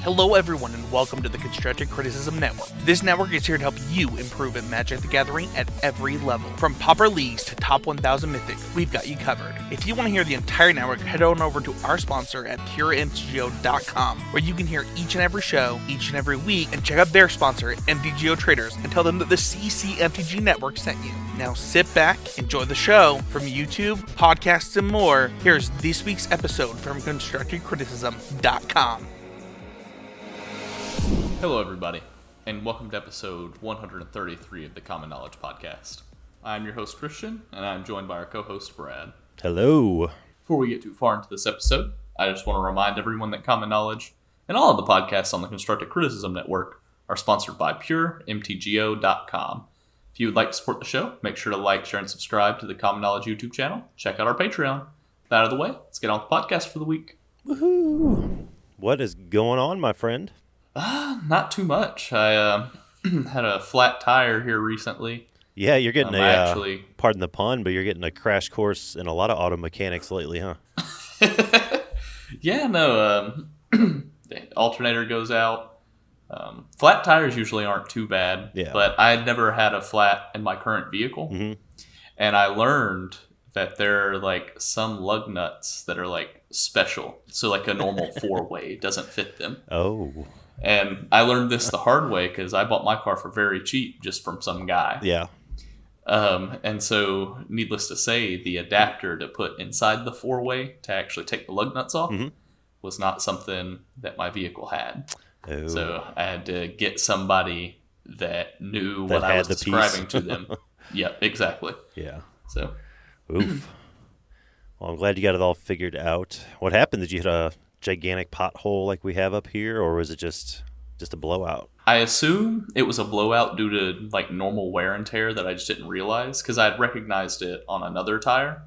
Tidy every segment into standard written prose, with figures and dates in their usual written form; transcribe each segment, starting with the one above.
Hello everyone and welcome to the Constructive Criticism Network. This network is here to help you improve at Magic the Gathering at every level. From Pauper Leagues to Top 1000 Mythic, we've got you covered. If you want to hear the entire network, head on over to our sponsor at puremtgo.com, where you can hear each and every show, each and every week, and check out their sponsor, MTGO Traders, and tell them that the CCMTG Network sent you. Now sit back, enjoy the show. From YouTube, podcasts, and more, here's this week's episode from ConstructiveCriticism.com. Hello everybody, and welcome to episode 133 of the Common Knowledge Podcast. I'm your host Christian, and I'm joined by our co-host Brad. Hello. Before we get too far into this episode, I just want to remind everyone that Common Knowledge and all of the podcasts on the Constructive Criticism Network are sponsored by puremtgo.com. If you would like to support the show, make sure to like, share, and subscribe to the Common Knowledge YouTube channel. Check out our Patreon. With that out of the way, let's get on with the podcast for the week. Woohoo! What is going on, my friend? Not too much. I had a flat tire here recently. Yeah, you're getting pardon the pun, but you're getting a crash course in a lot of auto mechanics lately, huh? Yeah, no, the alternator goes out. Flat tires usually aren't too bad, but I had never had a flat in my current vehicle. Mm-hmm. And I learned that there are like some lug nuts that are like special. So like a normal four-way doesn't fit them. Oh. And I learned this the hard way because I bought my car for very cheap just from some guy. Yeah. And so, needless to say, the adapter to put inside the four-way to actually take the lug nuts off was not something that my vehicle had. Oh. So I had to get somebody that knew what I was describing to them. Yeah, exactly. Yeah. So. Oof. Well, I'm glad you got it all figured out. What happened? Did you hit a gigantic pothole like we have up here, or was it just a blowout? I assume it was a blowout due to like normal wear and tear that I just didn't realize because I had recognized it on another tire.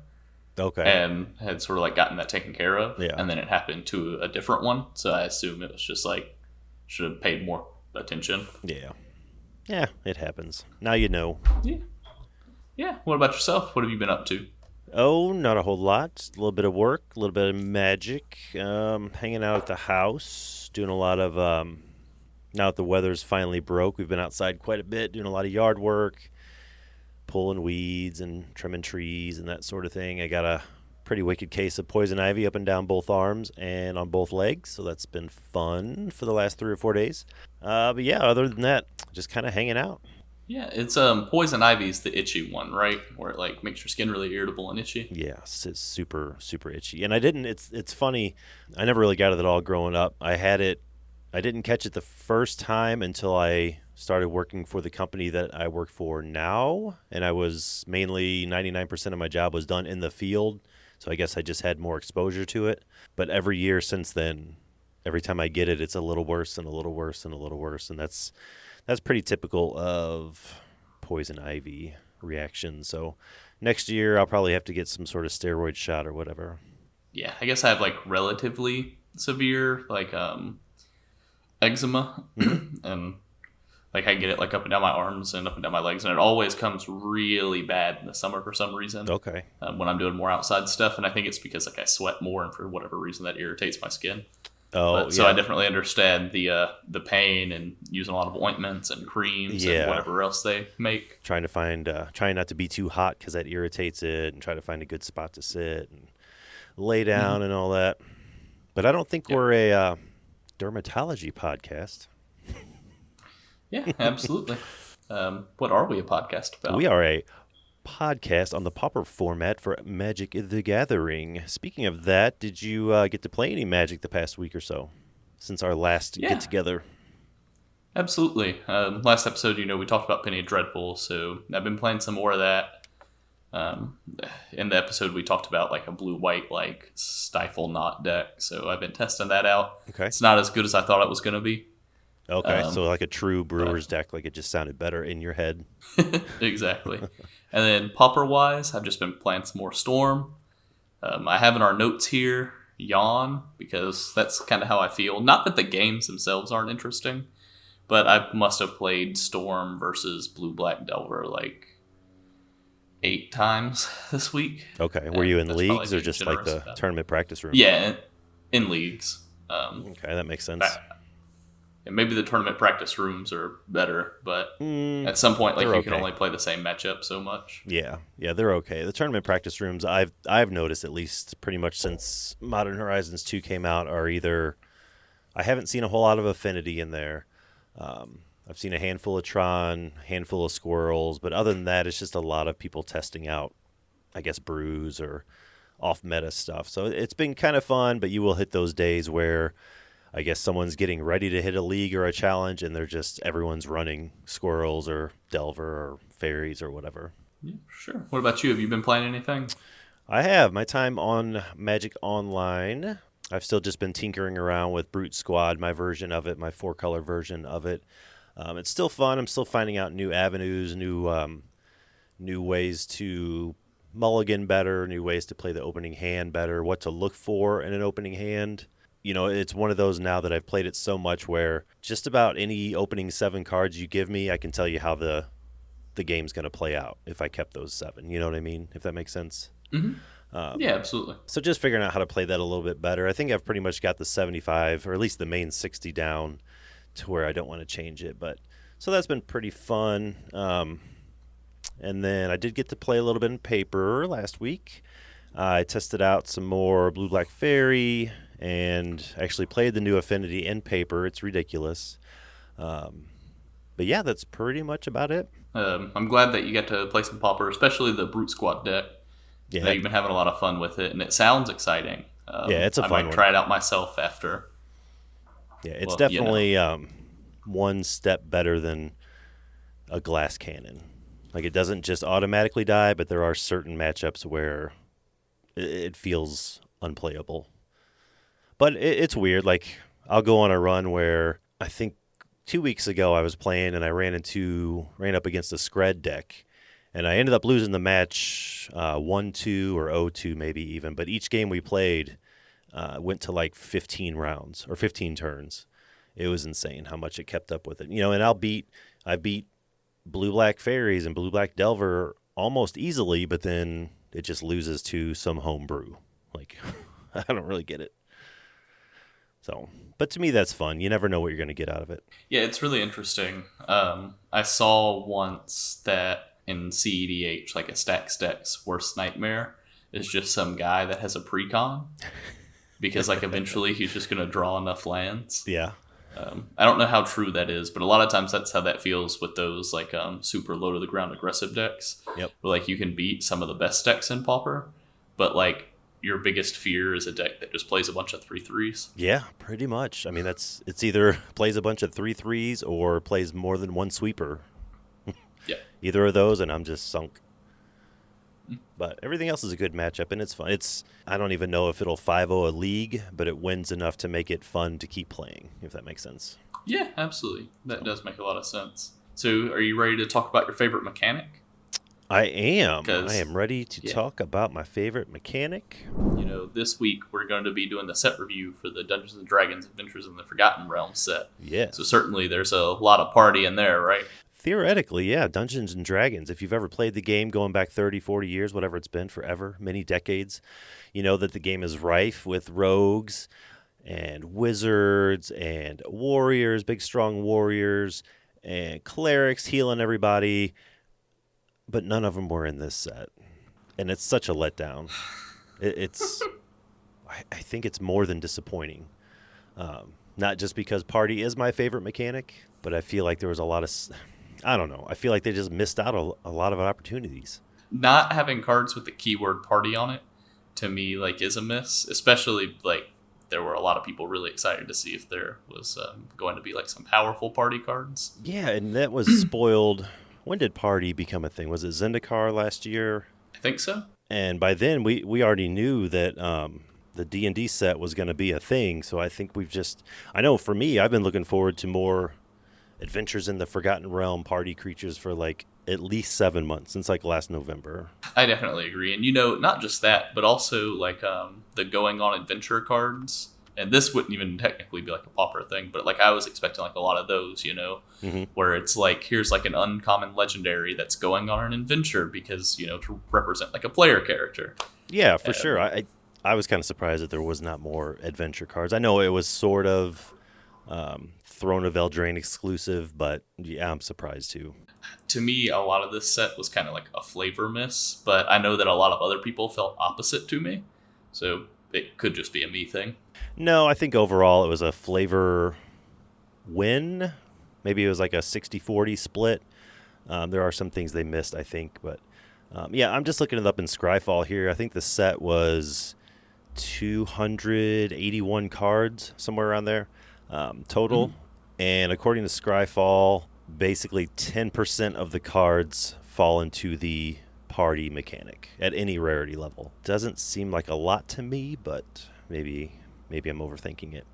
Okay. And had sort of like gotten that taken care of. Yeah. And then it happened to a different one. So I assume it was just like, should have paid more attention. Yeah. Yeah, it happens. Now you know. Yeah. Yeah. What about yourself? What have you been up to? Oh, not a whole lot. Just a little bit of work, a little bit of magic, hanging out at the house, doing a lot of, now that the weather's finally broke, we've been outside quite a bit, doing a lot of yard work, pulling weeds and trimming trees and that sort of thing. I got a pretty wicked case of poison ivy up and down both arms and on both legs, so that's been fun for the last 3 or 4 days. But yeah, other than that, just kind of hanging out. Yeah, it's poison ivy's the itchy one, right? Where it like makes your skin really irritable and itchy. Yes, it's super super itchy. And it's funny, I never really got it at all growing up. I didn't catch it the first time until I started working for the company that I work for now, and I was mainly 99% of my job was done in the field. So I guess I just had more exposure to it. But every year since then, every time I get it, it's a little worse and a little worse and a little worse, and that's pretty typical of poison ivy reaction. So next year I'll probably have to get some sort of steroid shot or whatever. Yeah, I guess I have like relatively severe like eczema and like I get it like up and down my arms and up and down my legs, and it always comes really bad in the summer for some reason. Okay. When I'm doing more outside stuff, and I think it's because like I sweat more, and for whatever reason that irritates my skin. So I definitely understand the pain and using a lot of ointments and creams and whatever else they make. Trying not to be too hot because that irritates it, and try to find a good spot to sit and lay down and all that. But I don't think we're a dermatology podcast. Yeah, absolutely. What are we a podcast about? We are a podcast on the Pauper format for Magic the Gathering. Speaking of that, did you get to play any Magic the past week or so since our last get together? Absolutely. Last episode, we talked about Penny Dreadful, so I've been playing some more of that. In the episode, we talked about like a blue-white like Stifle Knot deck, so I've been testing that out. Okay. It's not as good as I thought it was going to be. Okay, so like a true Brewers deck, like it just sounded better in your head. Exactly. And then Pauper-wise, I've just been playing some more Storm. I have in our notes here, Yawn, because that's kind of how I feel. Not that the games themselves aren't interesting, but I must have played Storm versus Blue-Black Delver like 8 times this week. Okay, were you in leagues or just like the tournament practice room? Yeah, in leagues. Okay, that makes sense. And maybe the tournament practice rooms are better, but at some point, like you can only play the same matchup so much. Yeah, they're okay. The tournament practice rooms, I've noticed at least pretty much since Modern Horizons 2 came out, are either I haven't seen a whole lot of affinity in there. I've seen a handful of Tron, handful of Squirrels, but other than that, it's just a lot of people testing out, I guess, brews or off-meta stuff. So it's been kind of fun, but you will hit those days where I guess someone's getting ready to hit a league or a challenge, and everyone's running Squirrels or Delver or Fairies or whatever. Yeah, sure. What about you? Have you been playing anything? I have. My time on Magic Online, I've still just been tinkering around with Brute Squad, my version of it, my 4-color version of it. It's still fun. I'm still finding out new avenues, new ways to mulligan better, new ways to play the opening hand better, what to look for in an opening hand. You know, it's one of those now that I've played it so much where just about any opening 7 cards you give me, I can tell you how the game's going to play out if I kept those 7. You know what I mean? If that makes sense. Mm-hmm. Yeah, absolutely. So just figuring out how to play that a little bit better. I think I've pretty much got the 75, or at least the main 60 down to where I don't want to change it. But so that's been pretty fun. And then I did get to play a little bit in paper last week. I tested out some more Blue-Black Fairy and actually played the new Affinity in paper. It's ridiculous. But yeah, that's pretty much about it. I'm glad that you got to play some Pauper, especially the Brute Squad deck. Yeah, You've been having a lot of fun with it, and it sounds exciting. Yeah, it's a fun one. I might try it out myself after. Yeah, it's definitely one step better than a glass cannon. Like, it doesn't just automatically die, but there are certain matchups where it feels unplayable. But it's weird. Like, I'll go on a run where I think 2 weeks ago I was playing and I ran up against a Scred deck. And I ended up losing the match 1-2 or 0-2 maybe even. But each game we played went to like 15 rounds or 15 turns. It was insane how much it kept up with it. You know, and I beat Blue-Black Fairies and Blue-Black Delver almost easily, but then it just loses to some homebrew. Like, I don't really get it. So, but to me, that's fun. You never know what you're going to get out of it. Yeah, it's really interesting. I saw once that in CEDH, like a Stacks Deck's worst nightmare is just some guy that has a precon because like eventually he's just going to draw enough lands. Yeah. I don't know how true that is, but a lot of times that's how that feels with those like super low to the ground aggressive decks. Yep. Where like you can beat some of the best decks in Pauper, but like your biggest fear is a deck that just plays a bunch of 3/3s. Yeah, pretty much. I mean, it's either plays a bunch of 3/3s or plays more than one sweeper. Yeah. Either of those, and I'm just sunk. But everything else is a good matchup, and it's fun. I don't even know if it'll 5-0 a league, but it wins enough to make it fun to keep playing, if that makes sense. Yeah, absolutely. That does make a lot of sense. So are you ready to talk about your favorite mechanic? I am. I am ready to talk about my favorite mechanic. You know, this week we're going to be doing the set review for the Dungeons & Dragons Adventures in the Forgotten Realms set. Yeah. So certainly there's a lot of party in there, right? Theoretically, yeah, Dungeons & Dragons. If you've ever played the game going back 30, 40 years, whatever it's been, forever, many decades, you know that the game is rife with rogues and wizards and warriors, big strong warriors, and clerics healing everybody, but none of them were in this set. And it's such a letdown. I think it's more than disappointing. Not just because party is my favorite mechanic, but I feel like there was a lot of... I don't know. I feel like they just missed out a lot of opportunities. Not having cards with the keyword party on it, to me, like, is a miss. Especially, like, there were a lot of people really excited to see if there was going to be, like, some powerful party cards. Yeah, and that was spoiled. When did party become a thing? Was it Zendikar last year? I think so. And by then, we already knew that the D&D set was going to be a thing. So I think I know for me, I've been looking forward to more Adventures in the Forgotten Realm party creatures for like at least 7 months, since like last November. I definitely agree. And, you know, not just that, but also like the going on adventure cards. And this wouldn't even technically be like a Pauper thing, but like I was expecting like a lot of those, you know, where it's like, here's like an uncommon legendary that's going on an adventure because, you know, to represent like a player character. Yeah, for sure. I was kind of surprised that there was not more adventure cards. I know it was sort of Throne of Eldraine exclusive, but yeah, I'm surprised too. To me, a lot of this set was kind of like a flavor miss, but I know that a lot of other people felt opposite to me. So it could just be a me thing. No, I think overall it was a flavor win. Maybe it was like a 60-40 split. There are some things they missed, I think. But yeah, I'm just looking it up in Scryfall here. I think the set was 281 cards, somewhere around there, total. Mm-hmm. And according to Scryfall, basically 10% of the cards fall into the party mechanic at any rarity level. Doesn't seem like a lot to me, but maybe I'm overthinking it.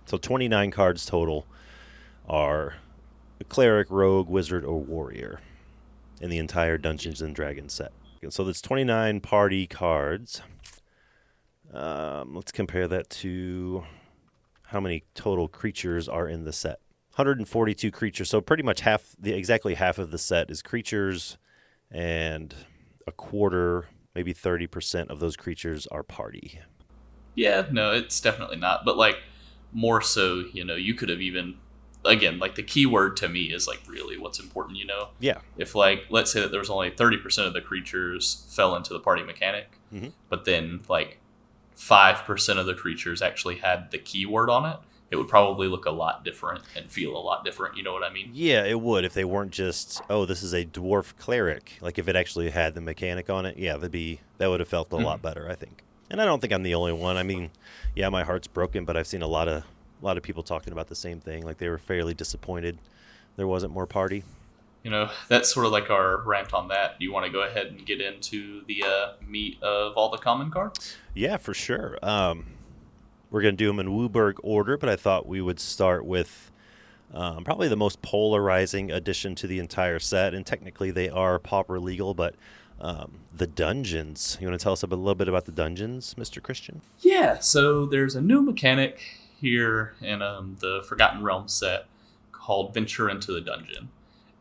So 29 cards total are a cleric, rogue, wizard, or warrior in the entire Dungeons and Dragons set. So that's 29 party cards. Let's compare that to how many total creatures are in the set. 142 creatures, so pretty much exactly half of the set is creatures, and a quarter, maybe 30% of those creatures are party. Yeah, no, it's definitely not. But like more so, you could have even, again, like the keyword to me is like really what's important, Yeah. If like, let's say that there was only 30% of the creatures fell into the party mechanic, mm-hmm. but then like 5% of the creatures actually had the keyword on it, it would probably look a lot different and feel a lot different. You know what I mean? Yeah, it would if they weren't just, this is a dwarf cleric. Like if it actually had the mechanic on it, yeah, that would have felt a lot better, I think. And I don't think I'm the only one. I mean, yeah, my heart's broken, but I've seen a lot of people talking about the same thing. Like they were fairly disappointed there wasn't more party. That's sort of like our rant on that. Do you want to go ahead and get into the meat of all the common cards? Yeah, for sure. We're going to do them in Wooburg order, but I thought we would start with probably the most polarizing addition to the entire set. And technically they are pauper legal, but the dungeons. You want to tell us a little bit about the dungeons, Mr. Christian? Yeah, so there's a new mechanic here in the Forgotten Realms set called Venture into the Dungeon.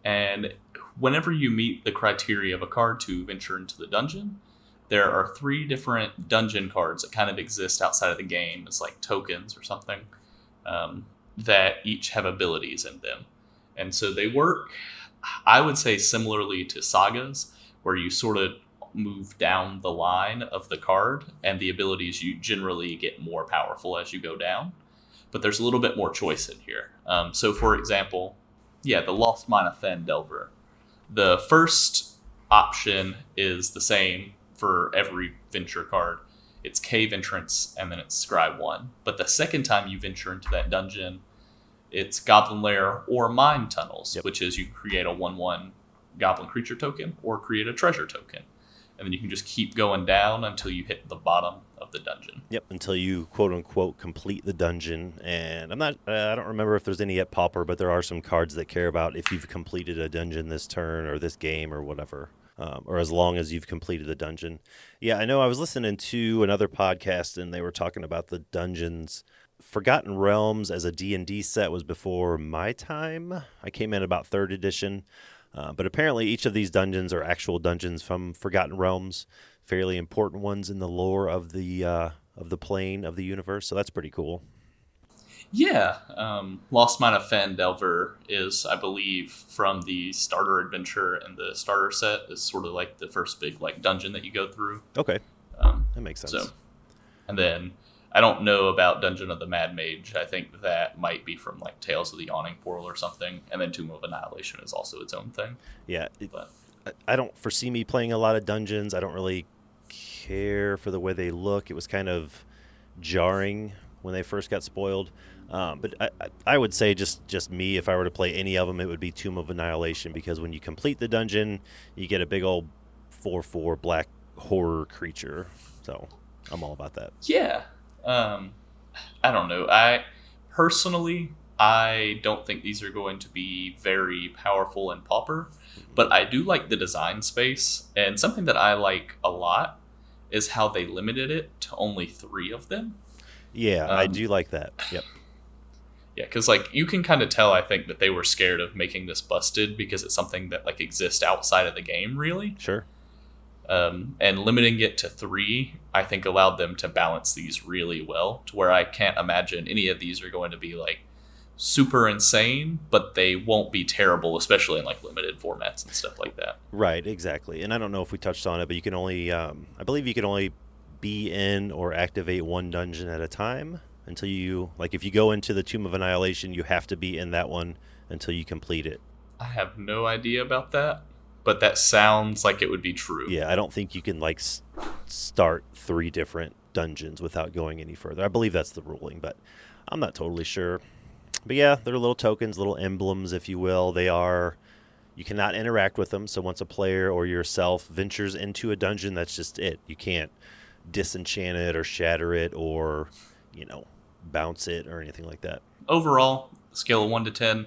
And whenever you meet the criteria of a card to venture into the dungeon, there are 3 different dungeon cards that kind of exist outside of the game. It's like tokens or something that each have abilities in them. And so they work, I would say, similarly to sagas, where you sort of move down the line of the card and the abilities you generally get more powerful as you go down. But there's a little bit more choice in here. So for example, the Lost Mine of Phandelver. The first option is the same for every venture card. It's Cave Entrance, and then it's Scry 1. But the second time you venture into that dungeon, it's Goblin Lair or Mine Tunnels, which is you create a 1/1 Goblin Creature token or create a Treasure token. And then you can just keep going down until you hit the bottom of the dungeon. Yep, until you quote-unquote complete the dungeon. And I don't remember if there's any at Pauper, but there are some cards that care about if you've completed a dungeon this turn or this game or whatever. Or as long as you've completed the dungeon. Yeah, I know I was listening to another podcast, and they were talking about the dungeons. Forgotten Realms as a D&D set was before my time. I came in about 3rd edition. But apparently each of these dungeons are actual dungeons from Forgotten Realms, fairly important ones in the lore of the plane of the universe. So that's pretty cool. Yeah, Lost Mine of Phandelver is, I believe, from the starter adventure and the starter set is sort of like the first big like dungeon that you go through. Okay, that makes sense. So, and then I don't know about Dungeon of the Mad Mage. I think that might be from like Tales of the Yawning Portal or something. And then Tomb of Annihilation is also its own thing. Yeah, I don't foresee me playing a lot of dungeons. I don't really care for the way they look. It was kind of jarring when they first got spoiled. But I would say just me, if I were to play any of them, it would be Tomb of Annihilation, because when you complete the dungeon, you get a big old 4/4 black horror creature. So I'm all about that. Yeah. I don't know. I don't think these are going to be very powerful in Pauper, but I do like the design space. And something that I like a lot is how they limited it to only 3 of them. Yeah, I do like that. Yep. Yeah, because like you can kind of tell, I think, that they were scared of making this busted because it's something that like exists outside of the game, really. Sure. And limiting it to 3, I think, allowed them to balance these really well, to where I can't imagine any of these are going to be like super insane, but they won't be terrible, especially in like limited formats and stuff like that. Right, exactly. And I don't know if we touched on it, but you can only, I believe you can only be in or activate one dungeon at a time until you, like if you go into the Tomb of Annihilation, you have to be in that one until you complete it. I have no idea about that, but that sounds like it would be true. Yeah, I don't think you can like start 3 different dungeons without going any further. I believe that's the ruling, but I'm not totally sure. But yeah, they're little tokens, little emblems, if you will. They are, you cannot interact with them. So once a player or yourself ventures into a dungeon, that's just it. You can't disenchant it or shatter it or, bounce it or anything like that. Overall, scale of 1 to 10,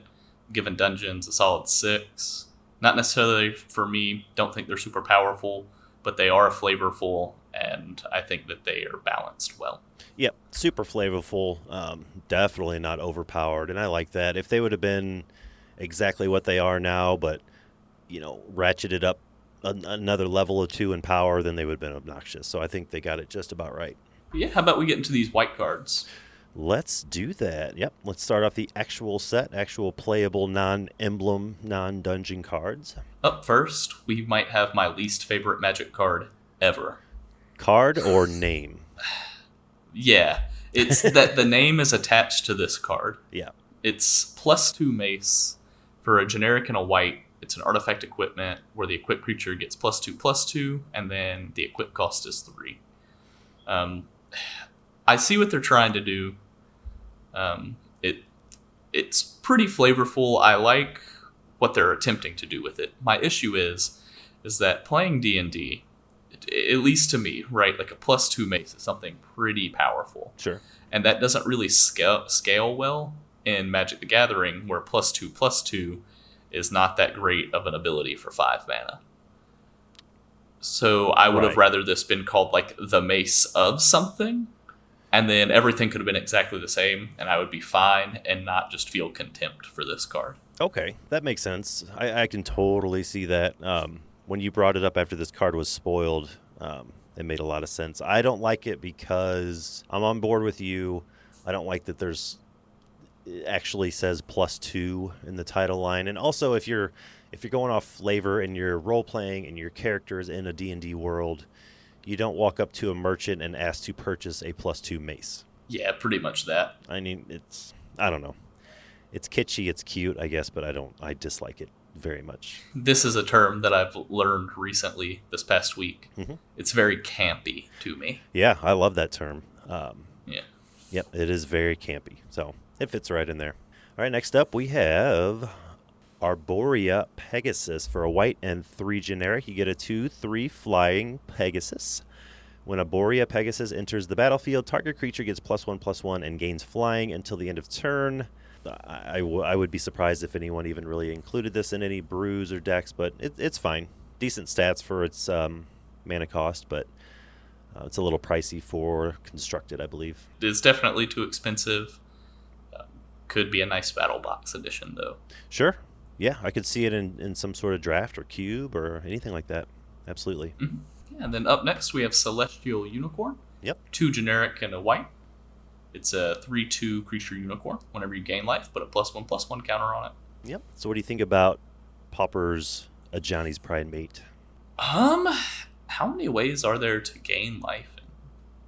given dungeons a solid 6. Not necessarily for me, don't think they're super powerful, but they are flavorful, and I think that they are balanced well. Yep, super flavorful, definitely not overpowered, and I like that. If they would have been exactly what they are now, but, ratcheted up another level or 2 in power, then they would have been obnoxious. So I think they got it just about right. Yeah, how about we get into these white cards? Let's do that. Yep, let's start off the actual set, actual playable, non-emblem, non-dungeon cards. Up first, we might have my least favorite Magic card ever. Card or name? Yeah, it's that the name is attached to this card. Yeah. It's +2 mace for a generic and a white. It's an artifact equipment where the equipped creature gets +2/+2, and then the equip cost is 3. I see what they're trying to do. It's pretty flavorful. I like what they're attempting to do with it. My issue is that playing D&D, at least to me, right, like a +2 mace is something pretty powerful. Sure. And that doesn't really scale well in Magic the Gathering, where +2/+2 is not that great of an ability for 5 mana. So I would have rather this been called like the mace of something, and then everything could have been exactly the same, and I would be fine and not just feel contempt for this card. Okay, that makes sense. I can totally see that. When you brought it up after this card was spoiled, it made a lot of sense. I don't like it because I'm on board with you. I don't like that it actually says +2 in the title line. And also, if you're going off flavor and you're role-playing and your character is in a D&D world, you don't walk up to a merchant and ask to purchase a +2 mace. Yeah, pretty much that. I mean, I don't know. It's kitschy, it's cute, I guess, but I dislike it very much. This is a term that I've learned recently this past week. Mm-hmm. It's very campy to me. Yeah, I love that term. Yeah. Yep, it is very campy. So it fits right in there. All right, next up we have Arborea Pegasus for a white and 3 generic. You get a 2/3 flying Pegasus. When Arborea Pegasus enters the battlefield, target creature gets +1/+1 and gains flying until the end of turn. I would be surprised if anyone even really included this in any brews or decks, but it's fine. Decent stats for its mana cost, but it's a little pricey for constructed, I believe. It is definitely too expensive. Could be a nice battle box edition, though. Sure. Yeah, I could see it in some sort of draft or cube or anything like that. Absolutely. Mm-hmm. Yeah, and then up next we have Celestial Unicorn. Yep. 2 generic and a white. It's a 3/2 creature unicorn. Whenever you gain life, put a +1/+1 counter on it. Yep. So what do you think about Pauper's Ajani's Pride Mate? How many ways are there to gain life in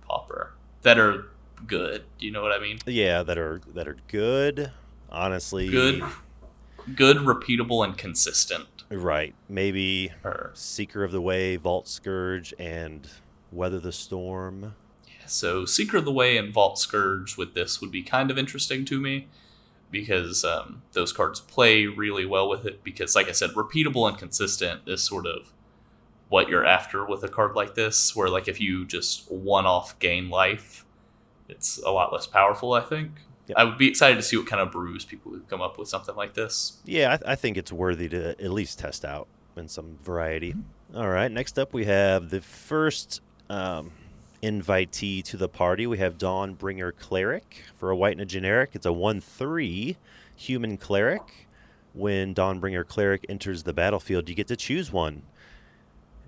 Pauper that are good? Do you know what I mean? Yeah, that are good. Honestly, good, repeatable, and consistent. Right. Maybe Seeker of the Way, Vault Scourge, and Weather the Storm. Yeah, so Seeker of the Way and Vault Scourge with this would be kind of interesting to me because those cards play really well with it because, like I said, repeatable and consistent is sort of what you're after with a card like this, where like if you just one-off gain life, it's a lot less powerful, I think. Yep. I would be excited to see what kind of brews people would come up with something like this. Yeah, I think it's worthy to at least test out in some variety. All right, next up we have the first invitee to the party. We have Dawnbringer Cleric for a white and a generic. It's a 1/3 human cleric. When Dawnbringer Cleric enters the battlefield, you get to choose one.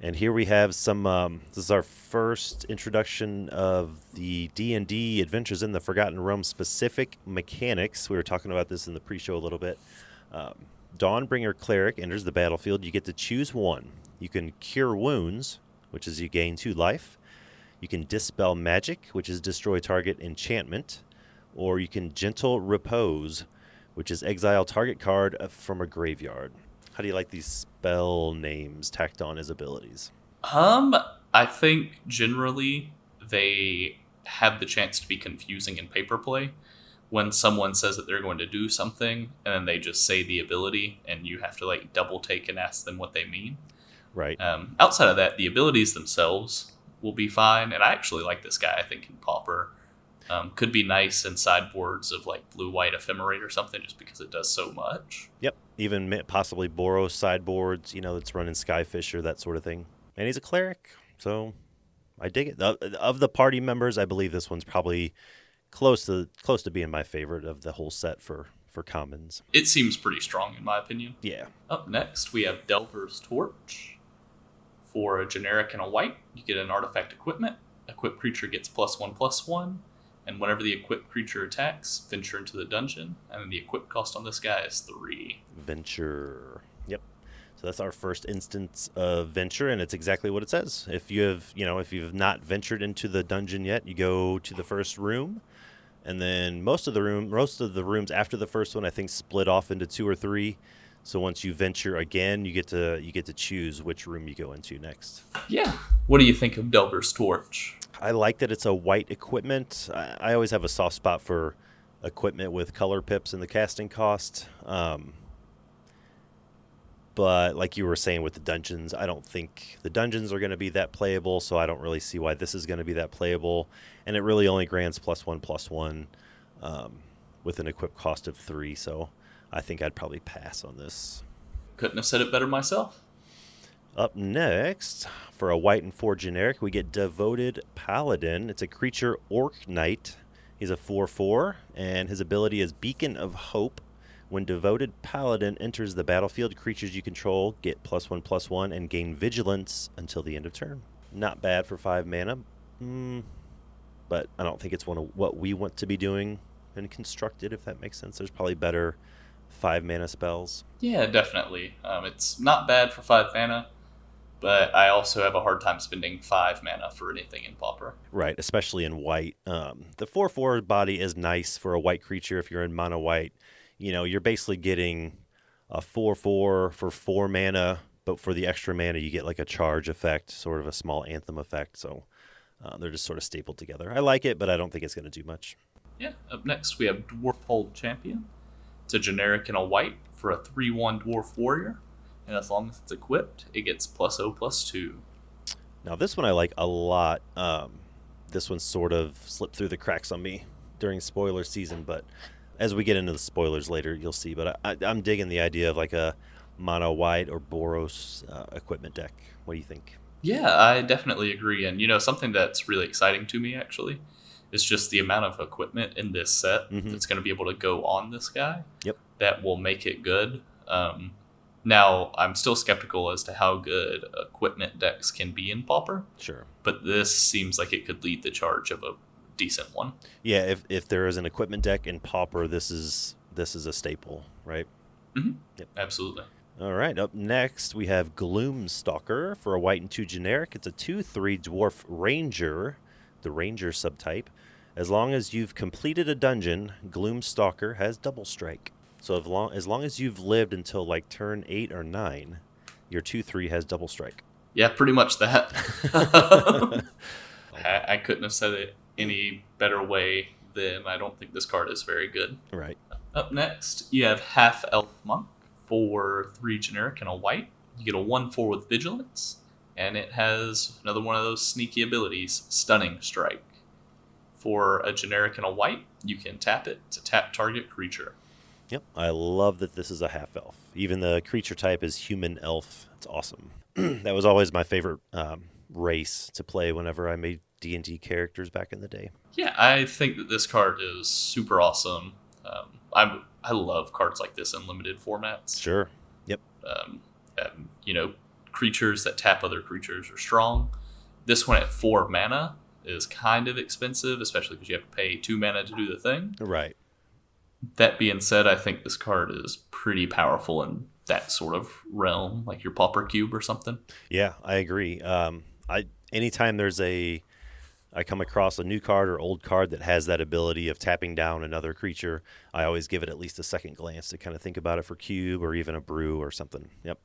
And here we have some, this is our first introduction of the D&D Adventures in the Forgotten Realm specific mechanics. We were talking about this in the pre-show a little bit. Dawnbringer Cleric enters the battlefield. You get to choose one. You can Cure Wounds, which is you gain 2 life. You can Dispel Magic, which is destroy target enchantment. Or you can Gentle Repose, which is exile target card from a graveyard. How do you like these spell names tacked on as abilities? I think generally they have the chance to be confusing in paper play when someone says that they're going to do something and then they just say the ability and you have to like double take and ask them what they mean. Right. Outside of that, the abilities themselves will be fine. And I actually like this guy, I think, in Pauper. Could be nice in sideboards of like blue-white ephemerate or something just because it does so much. Yep. Even possibly Boros sideboards, that's running Skyfisher, that sort of thing. And he's a cleric, so I dig it. Of the party members, I believe this one's probably close to being my favorite of the whole set for commons. It seems pretty strong in my opinion. Yeah. Up next, we have Delver's Torch. For a generic and a white, you get an artifact equipment. Equipped creature gets +1/+1. And whenever the equipped creature attacks, venture into the dungeon. And then the equip cost on this guy is 3. Venture. Yep. So that's our first instance of venture, and it's exactly what it says. If you've not ventured into the dungeon yet, you go to the first room, and then most of the rooms after the first one, I think, split off into 2 or 3. So once you venture again, you get to choose which room you go into next. Yeah. What do you think of Delver's Torch? I like that it's a white equipment. I always have a soft spot for equipment with color pips and the casting cost. But like you were saying with the dungeons, I don't think the dungeons are going to be that playable, so I don't really see why this is going to be that playable. And it really only grants +1/+1 with an equip cost of 3, so I think I'd probably pass on this. Couldn't have said it better myself. Up next, for a white and 4 generic, we get Devoted Paladin. It's a creature Orc Knight. He's a 4/4, and his ability is Beacon of Hope. When Devoted Paladin enters the battlefield, creatures you control get +1/+1 and gain Vigilance until the end of turn. Not bad for 5 mana, but I don't think it's one of what we want to be doing in Constructed, if that makes sense. There's probably better 5 mana spells. Yeah, definitely. It's not bad for 5 mana, but I also have a hard time spending 5 mana for anything in Pauper. Right, especially in white. The 4/4 body is nice for a white creature if you're in mono white. You're basically getting a 4/4 for 4 mana, but for the extra mana you get like a charge effect, sort of a small anthem effect. So they're just sort of stapled together. I like it, but I don't think it's going to do much. Yeah, up next we have Dwarf Hold Champion. It's a generic and a white for a 3/1 Dwarf Warrior, and as long as it's equipped, it gets +0/+2. Now this one I like a lot. This one sort of slipped through the cracks on me during spoiler season, but as we get into the spoilers later, you'll see. But I'm digging the idea of like a mono white or Boros equipment deck. What do you think? Yeah, I definitely agree. And something that's really exciting to me actually is just the amount of equipment in this set that's going to be able to go on this guy. Yep. That will make it good. Now, I'm still skeptical as to how good equipment decks can be in Pauper. Sure. But this seems like it could lead the charge of a decent one. Yeah, if there is an equipment deck in Pauper, this is a staple, right? Mm-hmm. Yep. Absolutely. All right, up next we have Gloomstalker for a white and 2 generic. It's a 2/3 Dwarf Ranger, the Ranger subtype. As long as you've completed a dungeon, Gloomstalker has double strike. So as long as you've lived until like turn 8 or 9, your 2/3 has double strike. Yeah, pretty much that. I couldn't have said it any better way than I don't think this card is very good. Right. Up next, you have Half Elf Monk for 3 generic and a white. You get a 1/4 with Vigilance, and it has another one of those sneaky abilities, Stunning Strike. For a generic and a white, you can tap it to tap target creature. Yep, I love that this is a half elf. Even the creature type is human elf. It's awesome. That was always my favorite race to play whenever I made D&D characters back in the day. Yeah, I think that this card is super awesome. I love cards like this in limited formats. Sure. Yep. creatures that tap other creatures are strong. This one at 4 mana is kind of expensive, especially because you have to pay 2 mana to do the thing. Right. That being said, I think this card is pretty powerful in that sort of realm, like your Pauper Cube or something. Yeah, I agree. Anytime I come across a new card or old card that has that ability of tapping down another creature, I always give it at least a second glance to kind of think about it for cube or even a brew or something. Yep.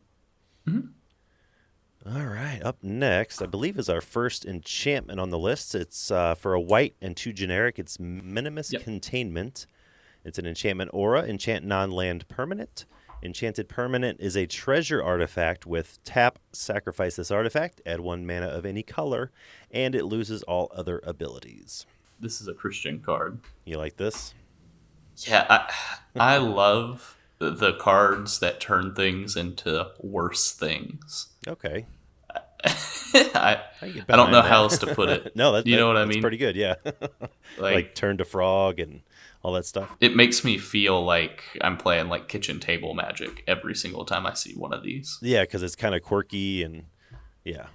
Mm-hmm. All right. Up next, I believe, is our first enchantment on the list. It's for a white and 2 generic. It's Minimus Containment. It's an enchantment aura, enchant non-land permanent. Enchanted permanent is a treasure artifact with tap, sacrifice this artifact, add 1 mana of any color, and it loses all other abilities. This is a Christian card. You like this? Yeah, I love the cards that turn things into worse things. Okay. I don't know how else to put it. No, you know what I mean? That's pretty good, yeah. like turn to frog and all that stuff. It makes me feel like I'm playing like kitchen table Magic every single time I see one of these. Yeah, because it's kind of quirky and yeah,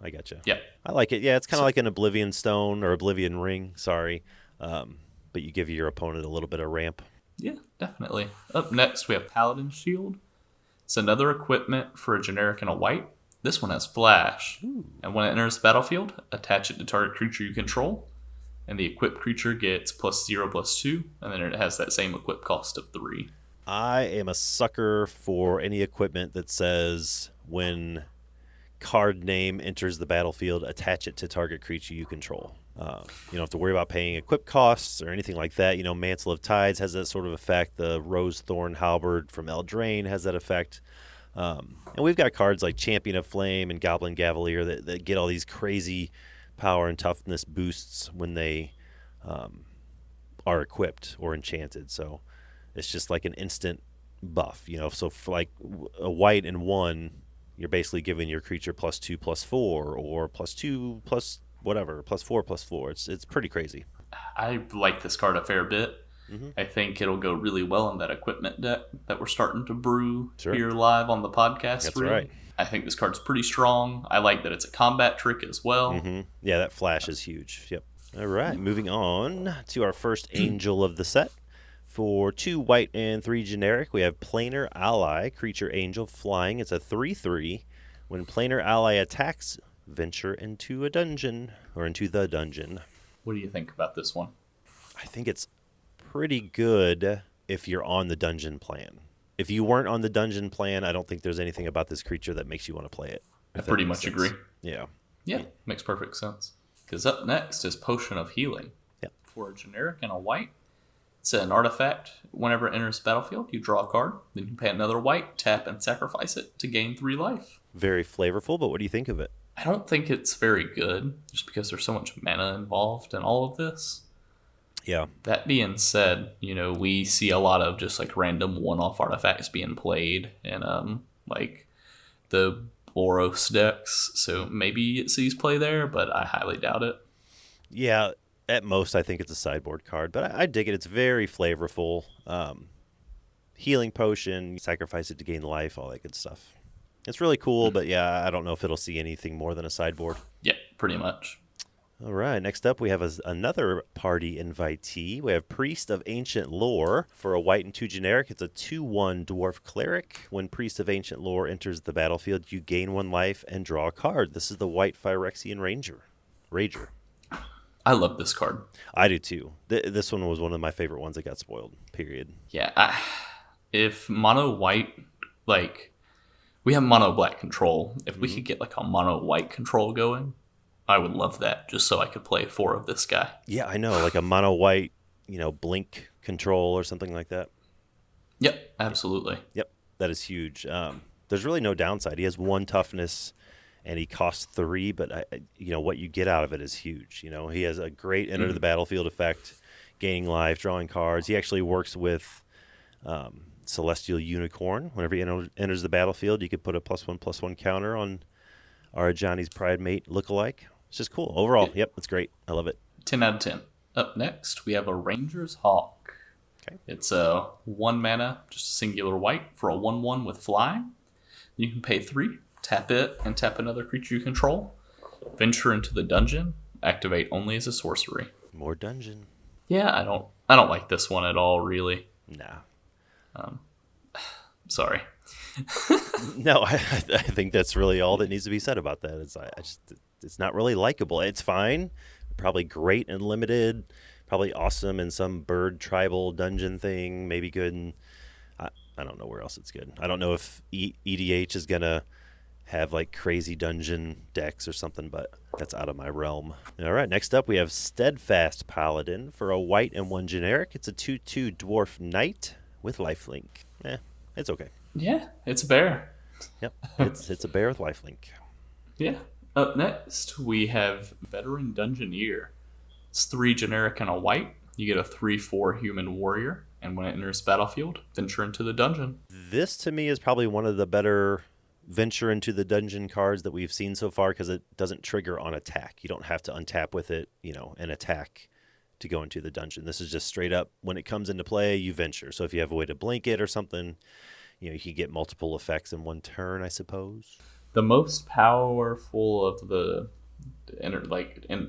I gotcha. Yeah. I like it. Yeah, it's kind of like an Oblivion Stone or Oblivion Ring, sorry. But you give your opponent a little bit of ramp. Yeah, definitely. Up next, we have Paladin Shield. It's another equipment for a generic and a white. This one has flash. Ooh. And when it enters the battlefield, attach it to target creature you control. And the equipped creature gets +0/+2, and then it has that same equip cost of 3. I am a sucker for any equipment that says when card name enters the battlefield, attach it to target creature you control. You don't have to worry about paying equip costs or anything like that. Mantle of Tides has that sort of effect. The Rose Thorn Halberd from Eldraine has that effect. And we've got cards like Champion of Flame and Goblin Cavalier that get all these crazy power and toughness boosts when they are equipped or enchanted. So it's just like an instant buff. So for like a white and 1, you're basically giving your creature +2/+4 or +2 plus whatever, +4/+4. It's pretty crazy. I like this card a fair bit. Mm-hmm. I think it'll go really well in that equipment deck that we're starting to brew here live on the podcast. That's right. I think this card's pretty strong. I like that it's a combat trick as well. Mm-hmm. Yeah, that flash is huge. Yep. All right, moving on to our first angel of the set. For 2 white and 3 generic, we have Planar Ally, Creature Angel, flying. It's a 3/3. When Planar Ally attacks, venture into a dungeon, or into the dungeon. What do you think about this one? I think it's pretty good if you're on the dungeon plan. If you weren't on the dungeon plan, I don't think there's anything about this creature that makes you want to play it. I pretty much agree. Yeah. Yeah, makes perfect sense. Because up next is Potion of Healing. Yep. For a generic and a white, it's an artifact. Whenever it enters the battlefield, you draw a card, then you pay another white, tap, and sacrifice it to gain 3 life. Very flavorful, but what do you think of it? I don't think it's very good, just because there's so much mana involved in all of this. Yeah. That being said, we see a lot of just like random one-off artifacts being played in like the Boros decks, so maybe it sees play there, but I highly doubt it. Yeah, at most I think it's a sideboard card, but I dig it. It's very flavorful. Healing potion, sacrifice it to gain life, all that good stuff. It's really cool, but yeah, I don't know if it'll see anything more than a sideboard. Yeah, pretty much. All right, next up we have another party invitee. We have Priest of Ancient Lore. For a white and 2 generic, it's a 2/1 dwarf cleric. When Priest of Ancient Lore enters the battlefield, you gain 1 life and draw a card. This is the white Phyrexian Rager. I love this card. I do too. This one was one of my favorite ones that got spoiled, period. Yeah, if mono white, like, we have mono black control. If we could get like a mono white control going, I would love that, just so I could play 4 of this guy. Yeah, I know, like a mono white, blink control or something like that. Yep, absolutely. Yep, that is huge. There's really no downside. He has 1 toughness, and he costs 3, but what you get out of it is huge. He has a great enter the battlefield effect, gaining life, drawing cards. He actually works with Celestial Unicorn. Whenever he enters the battlefield, you could put a +1/+1 counter on our Johnny's Pride Mate lookalike. It's just cool. Overall, yep, it's great. I love it. 10 out of 10. Up next, we have a Ranger's Hawk. Okay. It's a 1 mana, just a singular white for a 1/1 with flying. You can pay 3, Tap it and tap another creature you control. Venture into the dungeon. Activate only as a sorcery. More dungeon. Yeah, I don't like this one at all, really. Nah. Sorry. No, I think that's really all that needs to be said about that. It's not really likable. It's fine. Probably great and limited. Probably awesome in some bird tribal dungeon thing. Maybe good in... I don't know where else it's good. I don't know if EDH is going to have like crazy dungeon decks or something, but that's out of my realm. All right, next up we have Steadfast Paladin for a white and 1 generic. It's a 2/2 dwarf knight with lifelink. It's okay. Yeah, it's a bear. Yep, it's a bear with lifelink. Yeah. Up next, we have Veteran Dungeoneer. It's 3 generic and a white. You get a 3/4 human warrior, and when it enters battlefield, venture into the dungeon. This, to me, is probably one of the better venture into the dungeon cards that we've seen so far because it doesn't trigger on attack. You don't have to untap with it, and attack to go into the dungeon. This is just straight up, when it comes into play, you venture. So if you have a way to blink it or something, you can get multiple effects in one turn, I suppose. The most powerful of the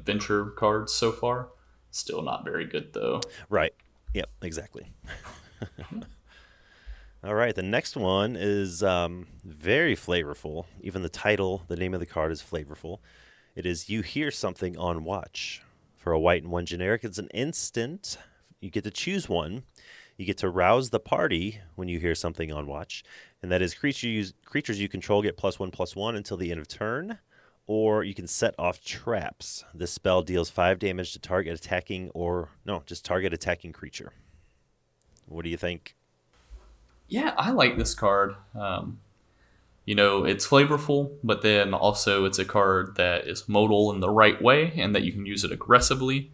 venture cards so far, still not very good though. Right. Yep, exactly. All right, the next one is very flavorful. Even the name of the card is flavorful. It is You Hear Something on Watch. For a white and 1 generic, it's an instant. You get to choose one. You get to rouse the party when you hear something on watch. And that is creatures you control get +1/+1 until the end of turn. Or you can set off traps. This spell deals 5 damage to target attacking creature. What do you think? Yeah, I like this card. It's flavorful, but then also it's a card that is modal in the right way and that you can use it aggressively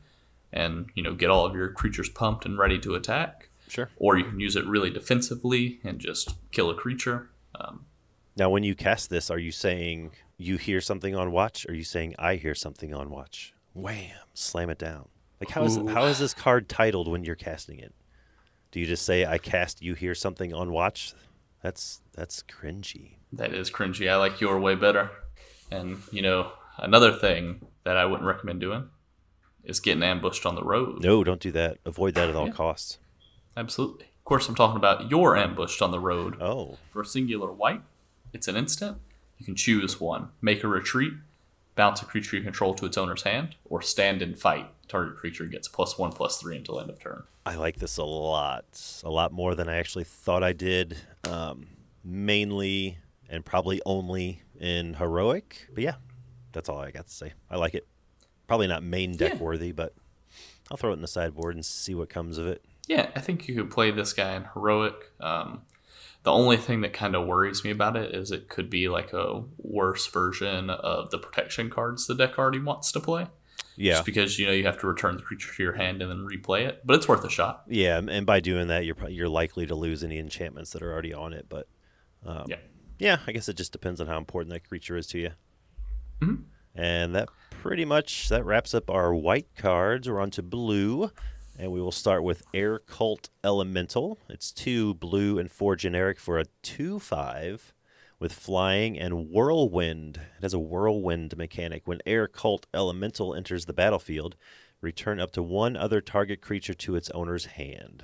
and, get all of your creatures pumped and ready to attack. Sure. Or you can use it really defensively and just kill a creature. Now, when you cast this, are you saying you hear something on watch? Or are you saying I hear something on watch? Wham! Slam it down. Like, how is this card titled when you're casting it? Do you just say I cast you hear something on watch? That's cringy. That is cringy. I like your way better. And, another thing that I wouldn't recommend doing is getting ambushed on the road. No, don't do that. Avoid that at all costs. Absolutely. Of course, I'm talking about you're ambushed on the road. Oh. For a singular white, it's an instant. You can choose one. Make a retreat, bounce a creature you control to its owner's hand, or stand and fight. Target creature gets +1/+3 until end of turn. I like this a lot more than I actually thought I did. Mainly and probably only in heroic. But yeah, that's all I got to say. I like it. Probably not main deck worthy, but I'll throw it in the sideboard and see what comes of it. Yeah, I think you could play this guy in heroic. The only thing that kind of worries me about it is it could be like a worse version of the protection cards the deck already wants to play. Yeah. Just because, you have to return the creature to your hand and then replay it. But it's worth a shot. Yeah, and by doing that, you're likely to lose any enchantments that are already on it. But yeah, I guess it just depends on how important that creature is to you. Mm-hmm. And that pretty much wraps up our white cards. We're on to blue. And we will start with Air Cult Elemental. It's 2 blue and 4 generic for a 2/5 with flying and whirlwind. It has a whirlwind mechanic. When Air Cult Elemental enters the battlefield, return up to 1 other target creature to its owner's hand.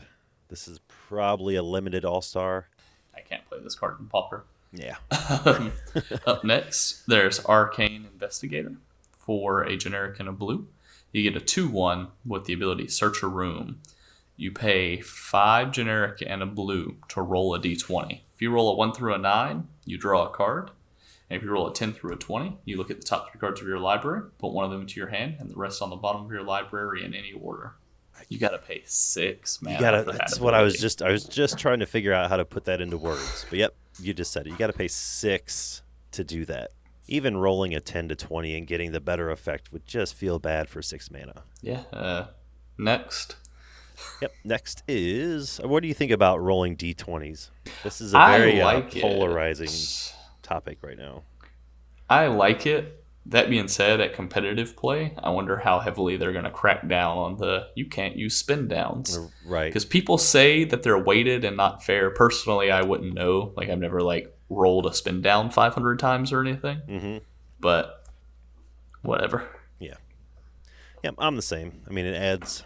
This is probably a limited all-star. I can't play this card in Pauper. Yeah. Up next, there's Arcane Investigator for a generic and a blue. You get a 2/1 with the ability Search a Room. You pay 5 generic and a blue to roll a d20. If you roll a 1 through a 9, you draw a card. And if you roll a 10 through a 20, you look at the top 3 cards of your library, put one of them into your hand, and the rest on the bottom of your library in any order. You gotta pay 6, man. That's what I was just trying to figure out how to put that into words. But yep, you just said it. You gotta pay 6 to do that. Even rolling a 10 to 20 and getting the better effect would just feel bad for 6 mana. Yeah. Next. Yep. Next is, what do you think about rolling d20s? This is a very polarizing topic right now. I like it. That being said, at competitive play, I wonder how heavily they're going to crack down on you can't use spin downs. Right. Because people say that they're weighted and not fair. Personally, I wouldn't know. Like, I've never roll to spin down 500 times or anything. Mm-hmm. But whatever. Yeah. Yeah, I'm the same. I mean, it adds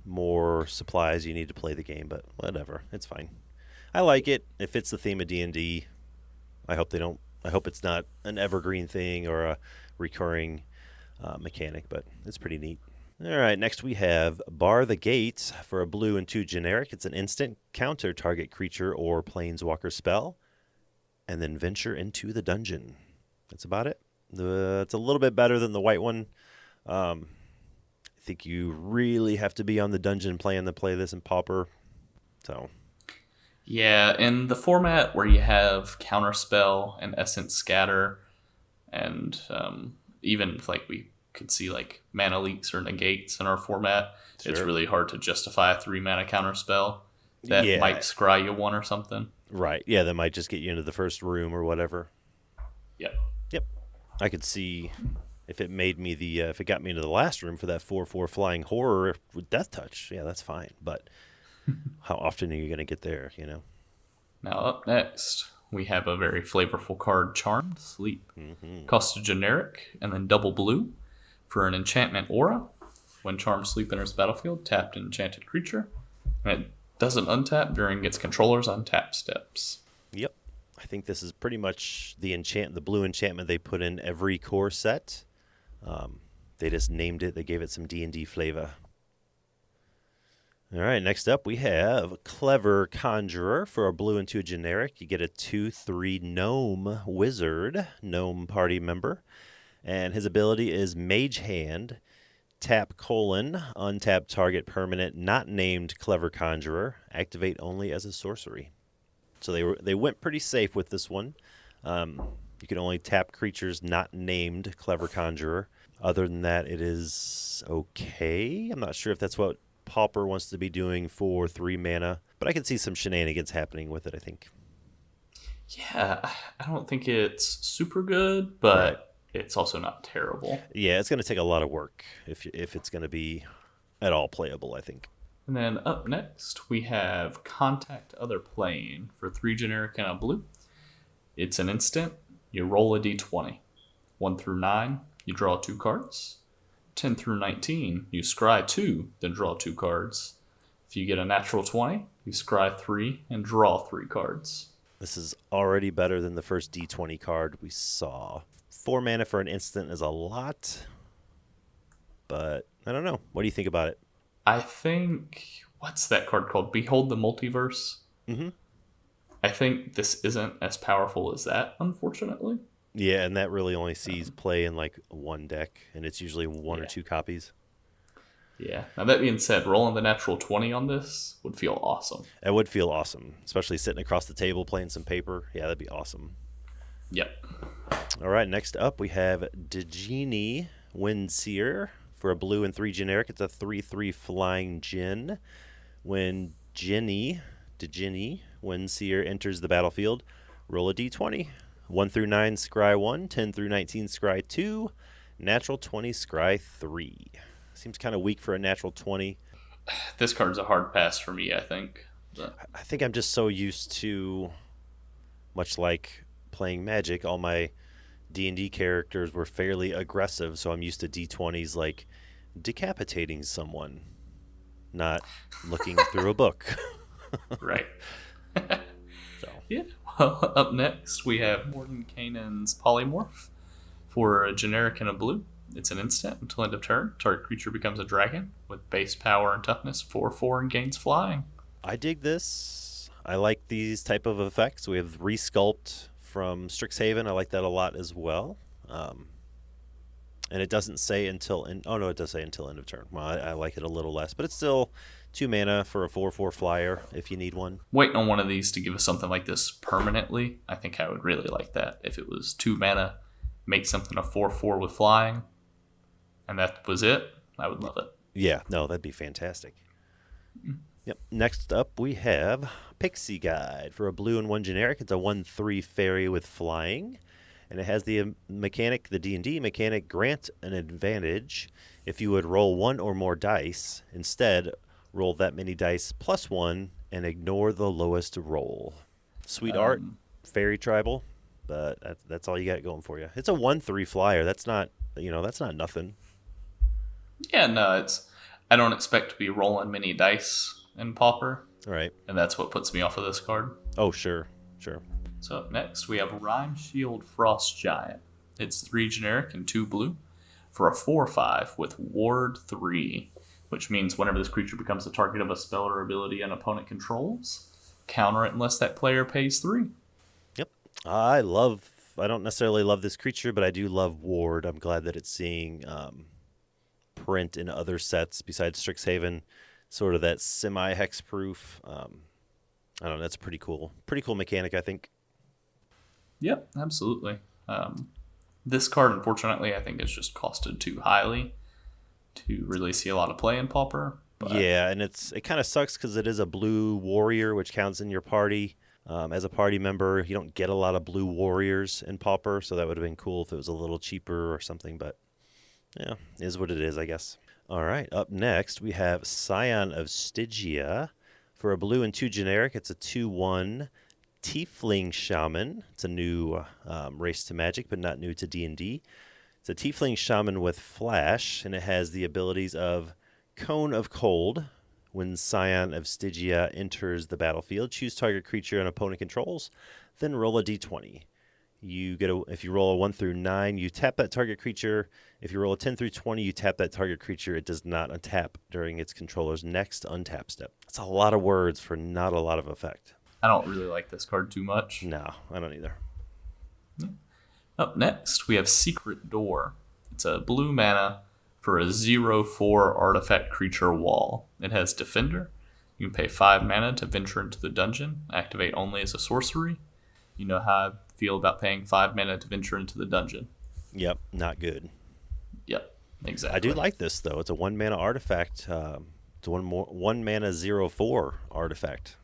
more supplies you need to play the game, but whatever. It's fine. I like it. It fits the theme of D&D. I hope it's not an evergreen thing or a recurring mechanic, but it's pretty neat. All right, next we have Bar the Gates for a blue and 2 generic. It's an instant counter target creature or planeswalker spell, and then venture into the dungeon. That's about it. It's a little bit better than the white one. I think you really have to be on the dungeon plan to play this in Pauper. So, yeah, in the format where you have Counterspell and Essence Scatter, and even like we could see like mana leaks or negates in our format, sure. It's really hard to justify a 3-mana Counterspell that might scry you 1 or something. Right. Yeah, that might just get you into the first room or whatever. Yep. I could see if it made me if it got me into the last room for that 4/4 flying horror with Death Touch. Yeah, that's fine. But how often are you going to get there, Now up next, we have a very flavorful card, Charmed Sleep. Mm-hmm. Costs a generic and then double blue for an enchantment aura. When Charmed Sleep enters the battlefield, tapped an enchanted creature. And it doesn't untap during its controller's untap steps. Yep. I think this is pretty much the blue enchantment they put in every core set. They just named it. They gave it some D&D flavor. All right, next up we have Clever Conjurer for a blue and 2 generic. You get a 2/3 gnome wizard, gnome party member. And his ability is Mage Hand, tap : untap target permanent not named Clever Conjurer, activate only as a sorcery. So they went pretty safe with this one. You can only tap creatures not named Clever Conjurer. Other than that, it is okay. I'm not sure if that's what Pauper wants to be doing for 3 mana, but I can see some shenanigans happening with it, I think. Yeah, I don't think it's super good, but it's also not terrible. Yeah, it's going to take a lot of work if it's going to be at all playable, I think. And then up next, we have Contact Other Plane for 3 generic and a blue. It's an instant. You roll a d20. 1 through 9, you draw 2 cards. 10 through 19, you scry 2, then draw 2 cards. If you get a natural 20, you scry 3 and draw 3 cards. This is already better than the first d20 card we saw. 4 mana for an instant is a lot, but I don't know. What do you think about it? I think, what's that card called? Behold the Multiverse? Mm-hmm. I think this isn't as powerful as that, unfortunately. Yeah, and that really only sees play in like one deck, and it's usually 1 or 2 copies. Yeah. Now, that being said, rolling the natural 20 on this would feel awesome. It would feel awesome, especially sitting across the table playing some paper. Yeah, that'd be awesome. Yep. All right, next up we have Djinni Windseer for a blue and 3 generic. It's a 3/3 flying djinn. When Djinni Windseer enters the battlefield, roll a d20. 1 through 9, scry 1. 10 through 19, scry 2. Natural 20, scry 3. Seems kind of weak for a natural 20. This card's a hard pass for me, I think. I think I'm just so used to, much like playing Magic, all my D&D characters were fairly aggressive, so I'm used to D20s like decapitating someone, not looking through a book. Right. So. Yeah. Well, up next, we have Mordenkainen's Polymorph for a generic and a blue. It's an instant until end of turn. Target creature becomes a dragon with base power and toughness 4/4 and gains flying. I dig this. I like these type of effects. We have Resculpt from Strixhaven. I like that a lot as well. And it doesn't say until it does say until end of turn. Well, I like it a little less, but it's still 2 mana for a 4/4 flyer if you need one. Waiting on one of these to give us something like this permanently. I think I would really like that. If it was 2 mana, make something a 4/4 with flying, and that was it, I would love it. Yeah, no, that'd be fantastic. Yep. Next up, we have Pixie Guide for a blue and 1 generic. It's a 1/3 fairy with flying, and it has the mechanic, the D&D mechanic, grant an advantage if you would roll 1 or more dice. Instead, roll that many dice plus 1 and ignore the lowest roll. Sweet art. fairy tribal, but that's all you got going for you. It's a 1/3 flyer. That's not nothing. Yeah, no, I don't expect to be rolling many dice in Pauper, All right. and that's what puts me off of this card. Oh, sure. So up next, we have Rhyme Shield Frost Giant. It's 3 generic and 2 blue for a 4/5 with Ward 3, which means whenever this creature becomes the target of a spell or ability an opponent controls, counter it unless that player pays 3. Yep. I don't necessarily love this creature, but I do love Ward. I'm glad that it's seeing print in other sets besides Strixhaven, sort of that semi-hexproof. I don't know, that's pretty cool mechanic, I think. Yep, absolutely. This card, unfortunately, I think is just costed too highly to really see a lot of play in Pauper. But Yeah, and it kind of sucks because it is a blue warrior, which counts in your party. As a party member, you don't get a lot of blue warriors in Pauper, so that would have been cool if it was a little cheaper or something, but yeah, is what it is, I guess. All right, up next, we have Scion of Stygia. For a blue and 2 generic, it's a 2/1 Tiefling Shaman. It's a new race to Magic, but not new to D&D. It's a Tiefling Shaman with Flash, and it has the abilities of Cone of Cold. When Scion of Stygia enters the battlefield, choose target creature an opponent controls, then roll a d20. If you roll a 1 through 9, you tap that target creature. If you roll a 10 through 20, you tap that target creature. It does not untap during its controller's next untap step. That's a lot of words for not a lot of effect. I don't really like this card too much. No, I don't either. Up next, we have Secret Door. It's a blue mana for a 0/4 artifact creature wall. It has Defender. You can pay 5 mana to venture into the dungeon. Activate only as a sorcery. You know how I feel about paying 5 mana to venture into the dungeon. Yep, not good. Yep, exactly. I do like this, though. It's a 1 mana artifact. It's a 1 mana 0/4 artifact.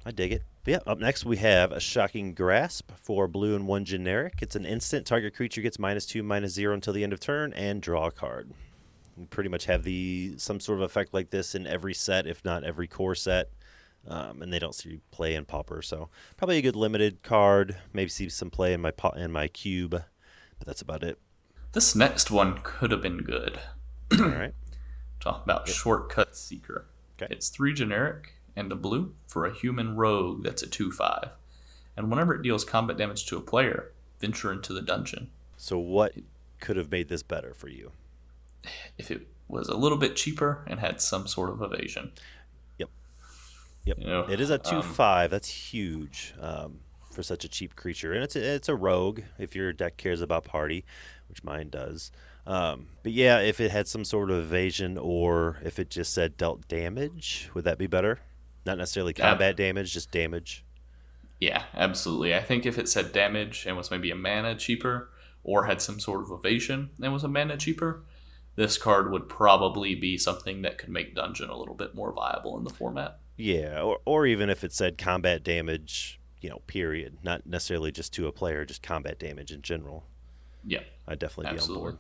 I dig it. But yeah, up next we have a Shocking Grasp for blue and 1 generic. It's an instant. Target creature gets -2/-0 until the end of turn and draw a card. You pretty much have some sort of effect like this in every set, if not every core set. And they don't see play in Pauper, so probably a good limited card. Maybe see some play in my cube, but that's about it. This next one could have been good. All right. Talk about Shortcut Seeker. Okay. It's 3 generic and a blue for a human rogue that's a 2/5. And whenever it deals combat damage to a player, venture into the dungeon. So what could have made this better for you? If it was a little bit cheaper and had some sort of evasion. Yep. You know, It is a 2/5. That's huge for such a cheap creature. And it's a rogue if your deck cares about party, which mine does. But yeah, if it had some sort of evasion or if it just said dealt damage, would that be better? Not necessarily combat damage, just damage. Yeah, absolutely. I think if it said damage and was maybe a mana cheaper or had some sort of evasion and was a mana cheaper, this card would probably be something that could make Dungeon a little bit more viable in the format. Yeah, or even if it said combat damage, period. Not necessarily just to a player, just combat damage in general. Yeah, I'd definitely be on absolutely. board.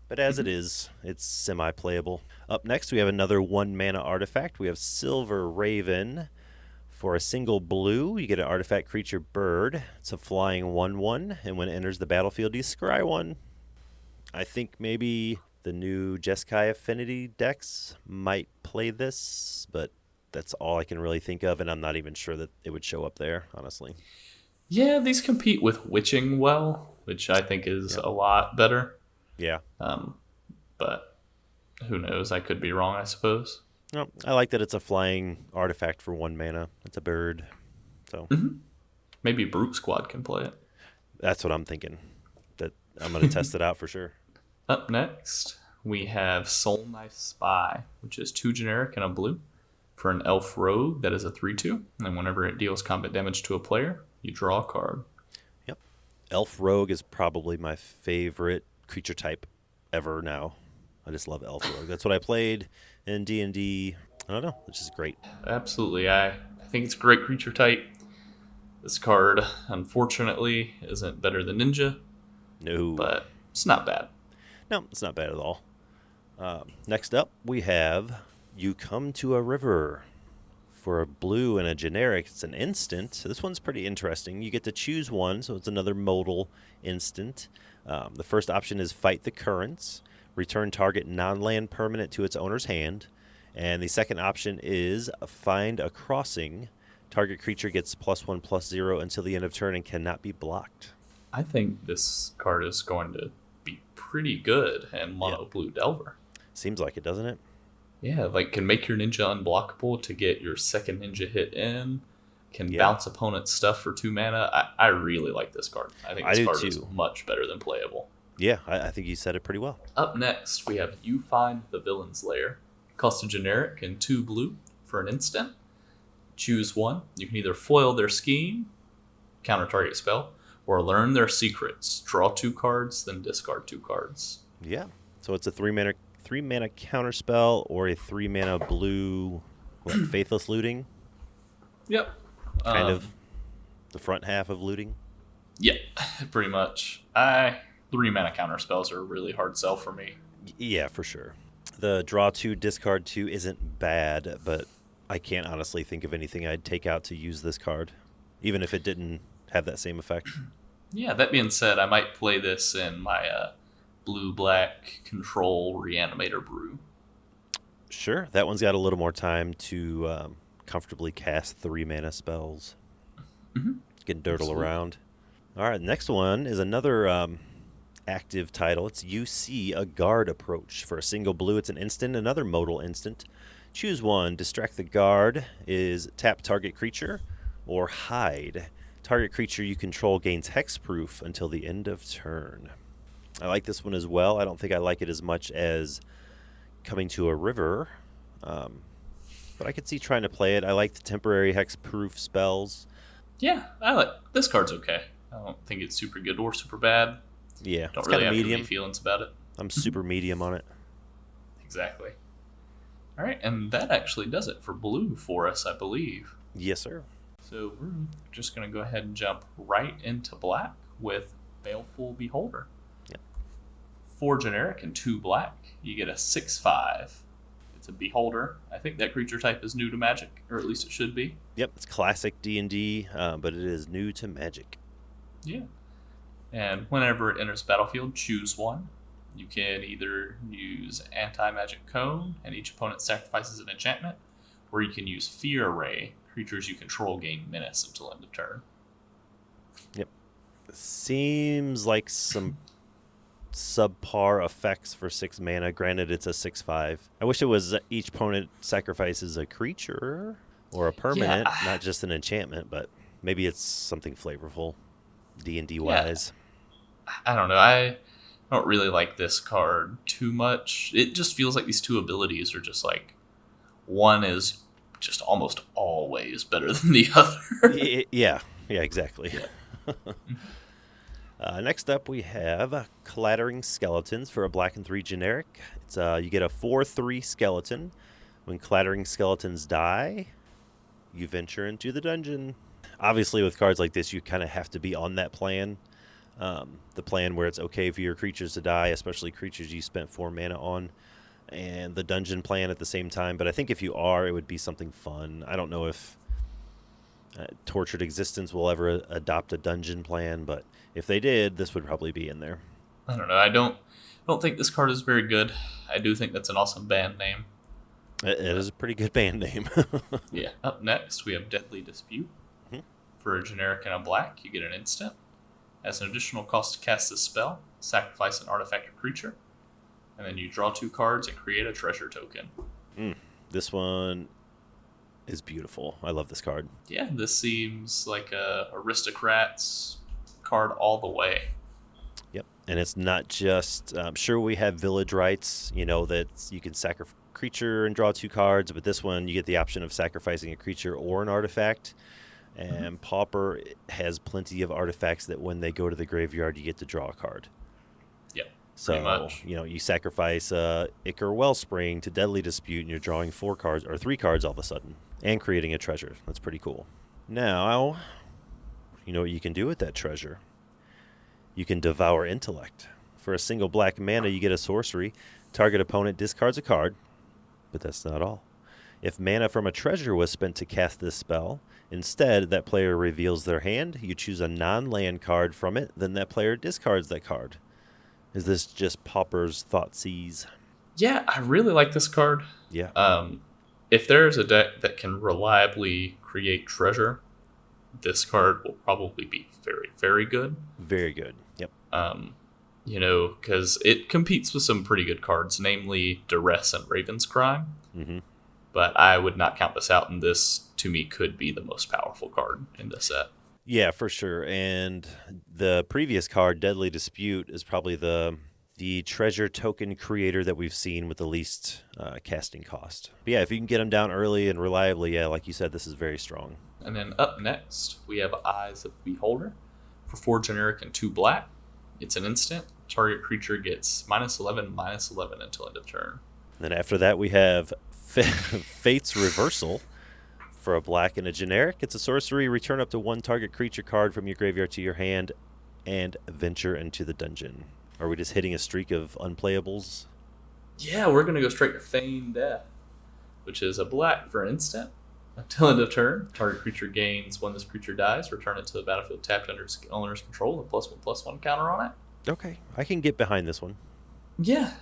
But as it is, it's semi-playable. Up next, we have another 1 mana artifact. We have Silver Raven. For a single blue, you get an artifact creature bird. It's a flying 1/1, and when it enters the battlefield, you scry 1. I think maybe the new Jeskai Affinity decks might play this, but that's all I can really think of, and I'm not even sure that it would show up there, honestly. Yeah, these compete with Witching well, which I think is a lot better. Yeah. But who knows? I could be wrong, I suppose. No, I like that it's a flying artifact for 1 mana. It's a bird. So Maybe Brute Squad can play it. that's what I'm thinking. That I'm going to test it out for sure. Up next, we have Soul Knife Spy, which is 2 generic and a blue for an elf rogue that is a 3/2. And whenever it deals combat damage to a player, you draw a card. Yep. Elf Rogue is probably my favorite creature type ever now. I just love Elf Rogue. That's what I played in D&D. I don't know. It's just great. Absolutely. I think it's a great creature type. This card, unfortunately, isn't better than Ninja, No. but it's not bad. No, it's not bad at all. Next up, we have You Come to a River For a blue and a generic, it's an instant. So this one's pretty interesting. You get to choose one, so it's another modal instant. The first option is Fight the Currents. Return target non-land permanent to its owner's hand. And the second option is Find a Crossing. Target creature gets +1/+0 until the end of turn and cannot be blocked. I think this card is going to be pretty good in mono blue Delver. Seems like it, doesn't it? Yeah, like can make your ninja unblockable to get your second ninja hit in. Can bounce opponent's stuff for 2 mana. I really like this card. I think this card is much better than playable. Yeah, I think you said it pretty well. Up next, we have You Find the Villain's Lair. Cost a generic and 2 blue for an instant. Choose one. You can either foil their scheme, counter target spell, or learn their secrets. Draw 2 cards, then discard 2 cards. Yeah, so it's a 3-mana counter spell or a 3-mana blue Faithless Looting. Yep. Kind of the front half of looting. Yeah, pretty much. 3-mana counter spells are a really hard sell for me. Yeah, for sure. The draw 2, discard 2 isn't bad, but I can't honestly think of anything I'd take out to use this card, even if it didn't have that same effect. Yeah, that being said, I might play this in my blue-black control Reanimator Brew. Sure, that one's got a little more time to comfortably cast 3-mana spells. Can dirtle around. All right, next one is another active title. It's You See a Guard Approach. For a single blue, it's an instant, another modal instant. Choose one. Distract the guard is tap target creature or hide. Target creature you control gains hexproof until the end of turn. I like this one as well. I don't think I like it as much as Coming to a River, but I could see trying to play it. I like the temporary hexproof spells. Yeah, I like this card's okay. I don't think it's super good or super bad. Yeah, don't it's really have medium. any feelings about it. I'm super medium on it. Exactly. All right, and that actually does it for blue for us, I believe. Yes, sir. So we're just going to go ahead and jump right into black with Baleful Beholder. Yep. 4 generic and 2 black. You get a 6/5. It's a Beholder. I think that creature type is new to Magic, or at least it should be. Yep, it's classic D&D, but it is new to Magic. Yeah. And whenever it enters battlefield, choose one. You can either use Anti-Magic Cone, and each opponent sacrifices an enchantment, or you can use Fear Ray. Creatures you control gain menace until end of turn. Yep. Seems like some subpar effects for 6 mana. Granted, it's a 6/5. I wish it was each opponent sacrifices a creature or a permanent, not just an enchantment, but maybe it's something flavorful, D&D wise. Yeah. I don't know. I don't really like this card too much. It just feels like these 2 abilities are just like, one is just almost always better than the other. Yeah, exactly. Yeah. Next up, we have Clattering Skeletons for a black and 3 generic. It's you get a 4/3 skeleton. When Clattering Skeletons die, you venture into the dungeon. Obviously, with cards like this, you kind of have to be on that plan. The plan where it's okay for your creatures to die, especially creatures you spent 4 mana on, and the dungeon plan at the same time. But I think if you are, it would be something fun. I don't know if Tortured Existence will ever adopt a dungeon plan, but if they did, this would probably be in there. I don't know. I don't think this card is very good. I do think that's an awesome band name. It is a pretty good band name. Yeah. Up next, we have Deadly Dispute. For a generic and a black, you get an instant. As an additional cost to cast this spell, sacrifice an artifact or creature, and then you draw 2 cards and create a treasure token. This one is beautiful. I love this card. Yeah, this seems like a aristocrats card all the way. Yep, and it's not just. Sure, we have village rights. You know that you can sacrifice a creature and draw 2 cards, but this one you get the option of sacrificing a creature or an artifact. And Pauper has plenty of artifacts that when they go to the graveyard, you get to draw a card. Yep. So, you sacrifice Ichor Wellspring to Deadly Dispute, and you're drawing 4 cards or 3 cards all of a sudden, and creating a treasure. That's pretty cool. Now, you know what you can do with that treasure? You can Devour Intellect. For a single black mana, you get a sorcery. Target opponent discards a card, but that's not all. If mana from a treasure was spent to cast this spell, instead that player reveals their hand, you choose a non-land card from it, then that player discards that card. Is this just Pauper's Thoughtseize? Yeah, I really like this card. Yeah. If there's a deck that can reliably create treasure, this card will probably be very, very good. Very good. Yep. Because it competes with some pretty good cards, namely Duress and Raven's Crime. Mm-hmm. But I would not count this out, and this, to me, could be the most powerful card in this set. Yeah, for sure. And the previous card, Deadly Dispute, is probably the treasure token creator that we've seen with the least casting cost. But yeah, if you can get them down early and reliably, yeah, like you said, this is very strong. And then up next, we have Eyes of the Beholder for 4 generic and 2 black. It's an instant. Target creature gets -11/-11 until end of turn. And then after that, we have Fate's Reversal for a black and a generic. It's a sorcery. Return up to 1 target creature card from your graveyard to your hand and venture into the dungeon. Are we just hitting a streak of unplayables? Yeah, we're going to go straight to Feign Death, which is a black for an instant. Until end of turn, target creature gains when this creature dies. Return it to the battlefield tapped under its owner's control with +1/+1 counter on it. Okay, I can get behind this one. Yeah.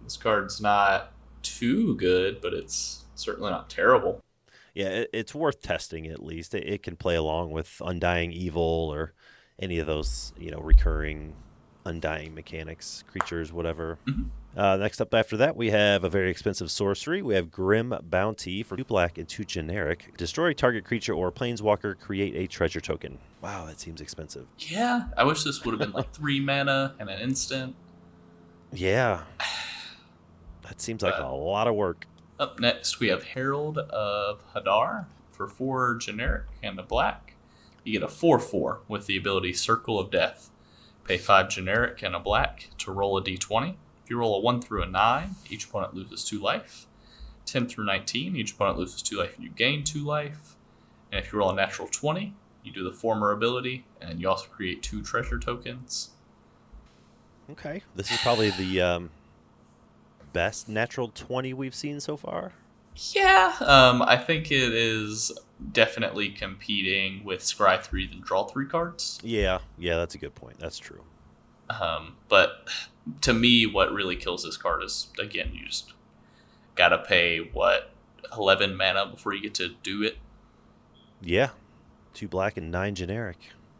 This card's not too good, but it's certainly not terrible. Yeah, it's worth testing at least. It can play along with Undying Evil or any of those, recurring Undying mechanics, creatures, whatever. Mm-hmm. Next up after that, we have a very expensive sorcery. We have Grim Bounty for 2 black and 2 generic. Destroy target creature or planeswalker, create a treasure token. Wow, that seems expensive. Yeah, I wish this would have been like 3 mana and an instant. Yeah. That seems like a lot of work. Up next, we have Herald of Hadar for 4 generic and a black. You get a 4/4 with the ability Circle of Death. Pay 5 generic and a black to roll a d20. If you roll a 1 through a 9, each opponent loses 2 life. 10 through 19, each opponent loses 2 life and you gain 2 life. And if you roll a natural 20, you do the former ability, and you also create 2 treasure tokens. Okay. This is probably the best natural 20 we've seen so far. Yeah, I think it is definitely competing with Scry 3 and Draw 3 cards. Yeah, that's a good point. That's true. But to me, what really kills this card is, again, you just gotta pay, 11 mana before you get to do it? Yeah, 2 black and 9 generic.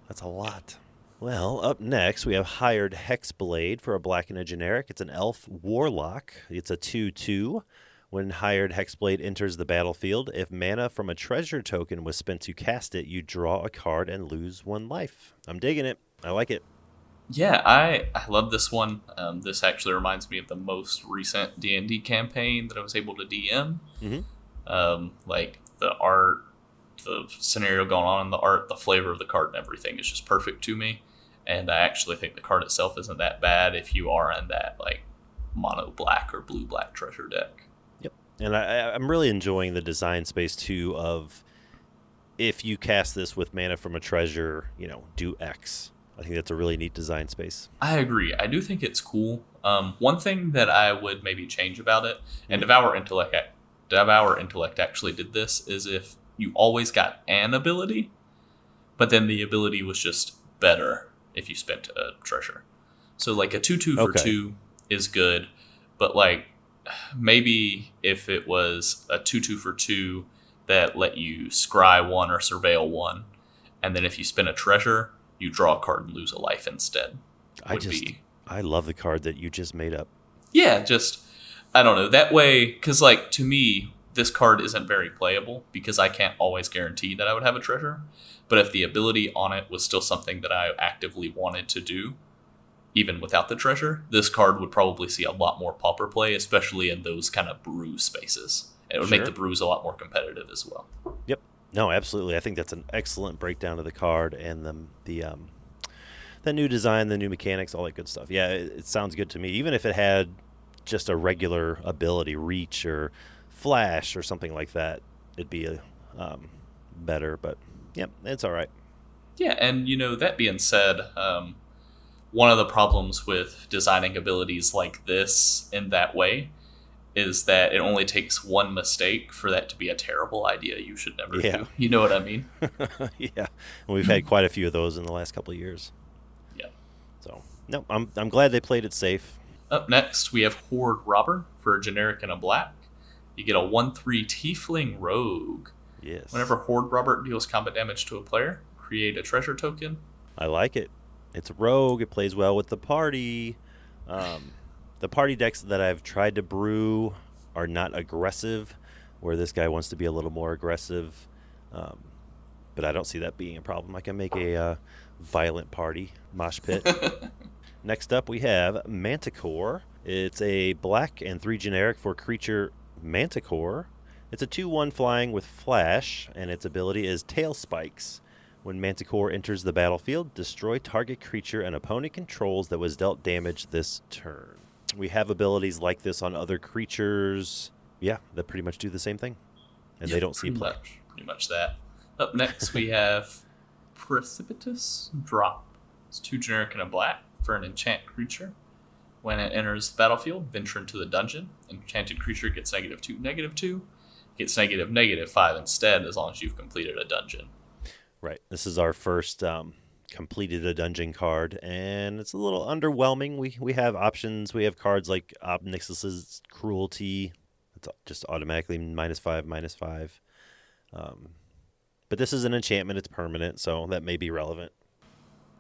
That's a lot. Well, up next, we have Hired Hexblade for a black and a generic. It's an elf warlock. It's a 2/2. When Hired Hexblade enters the battlefield, if mana from a treasure token was spent to cast it, you draw a card and lose 1 life. I'm digging it. I like it. Yeah, I love this one. This actually reminds me of the most recent D&D campaign that I was able to DM. Mm-hmm. Like the art, the scenario going on in the art, the flavor of the card and everything is just perfect to me. And I actually think the card itself isn't that bad if you are in that like mono black or blue black treasure deck. Yep. And I'm really enjoying the design space too of if you cast this with mana from a treasure, do X. I think that's a really neat design space. I agree. I do think it's cool. One thing that I would maybe change about it, and Devour Intellect actually did this, is if you always got an ability, but then the ability was just better if you spent a treasure. So like a 2/2 for 2 is good, but like maybe if it was a 2/2 for 2 that let you scry 1 or surveil 1, and then if you spend a treasure, you draw a card and lose a life instead. I love the card that you just made up. Yeah, I don't know. That way, because like to me, this card isn't very playable because I can't always guarantee that I would have a treasure. But if the ability on it was still something that I actively wanted to do, even without the treasure, this card would probably see a lot more pauper play, especially in those kind of brew spaces. And it would make the brews a lot more competitive as well. Yep. No, absolutely. I think that's an excellent breakdown of the card and the new design, the new mechanics, all that good stuff. Yeah, it sounds good to me. Even if it had just a regular ability, reach or flash or something like that, it'd be better. But yep, it's all right. Yeah, and that being said, one of the problems with designing abilities like this in that way is that it only takes one mistake for that to be a terrible idea you should never Yeah. do. You know what I mean? Yeah, and we've had quite a few of those in the last couple of years. Yeah. So no, I'm glad they played it safe. Up next, we have Horde Robber for a generic and a black. You get a 1/3 Tiefling Rogue. Yes. Whenever Horde Robber deals combat damage to a player, create a treasure token. I like it. It's a rogue. It plays well with the party. The party decks that I've tried to brew are not aggressive, where this guy wants to be a little more aggressive. But I don't see that being a problem. I can make a violent party mosh pit. Next up, we have Manticore. It's a black and 3 generic for creature Manticore. It's a 2/1 flying with flash, and its ability is Tail Spikes. When Manticore enters the battlefield, destroy target creature an opponent controls that was dealt damage this turn. We have abilities like this on other creatures, that pretty much do the same thing, and they don't see play. Pretty much that. Up next, we have Precipitous Drop. It's 2 generic and a black for an enchant creature. When it enters the battlefield, venture into the dungeon. Enchanted creature gets -2, -2. Gets -5 instead, as long as you've completed a dungeon. Right. This is our first completed a dungeon card, and it's a little underwhelming. We have options. We have cards like Obnixus's Cruelty. It's just automatically -5, -5. But this is an enchantment. It's permanent, so that may be relevant.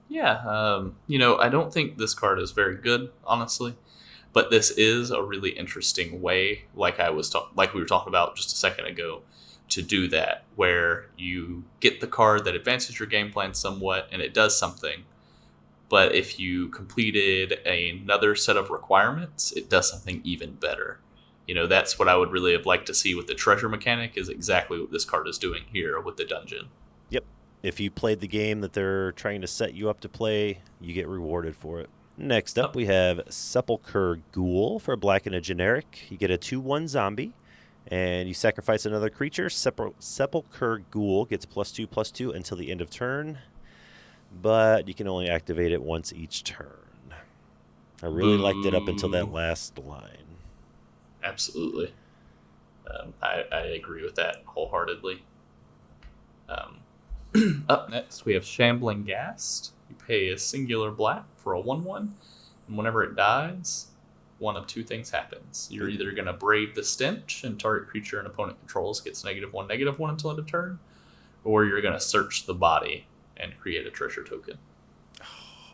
Yeah, I don't think this card is very good, honestly, but this is a really interesting way, like we were talking about just a second ago, to do that, where you get the card that advances your game plan somewhat, and it does something, but if you completed another set of requirements, it does something even better. That's what I would really have liked to see with the treasure mechanic, is exactly what this card is doing here with the dungeon. Yep. If you played the game that they're trying to set you up to play, you get rewarded for it. Next up, we have Sepulchre Ghoul for a black and a generic. You get a 2/1 zombie, and you sacrifice another creature. Sepulchre Ghoul gets +2/+2 until the end of turn, but you can only activate it once each turn. I really liked it up until that last line. Absolutely. I agree with that wholeheartedly. Up next, we have Shambling Ghast. You pay a singular black for a 1/1, and whenever it dies, one of two things happens. You're either going to Brave the Stench, and target creature an opponent controls gets -1, -1 until end of turn, or you're going to search the body and create a treasure token.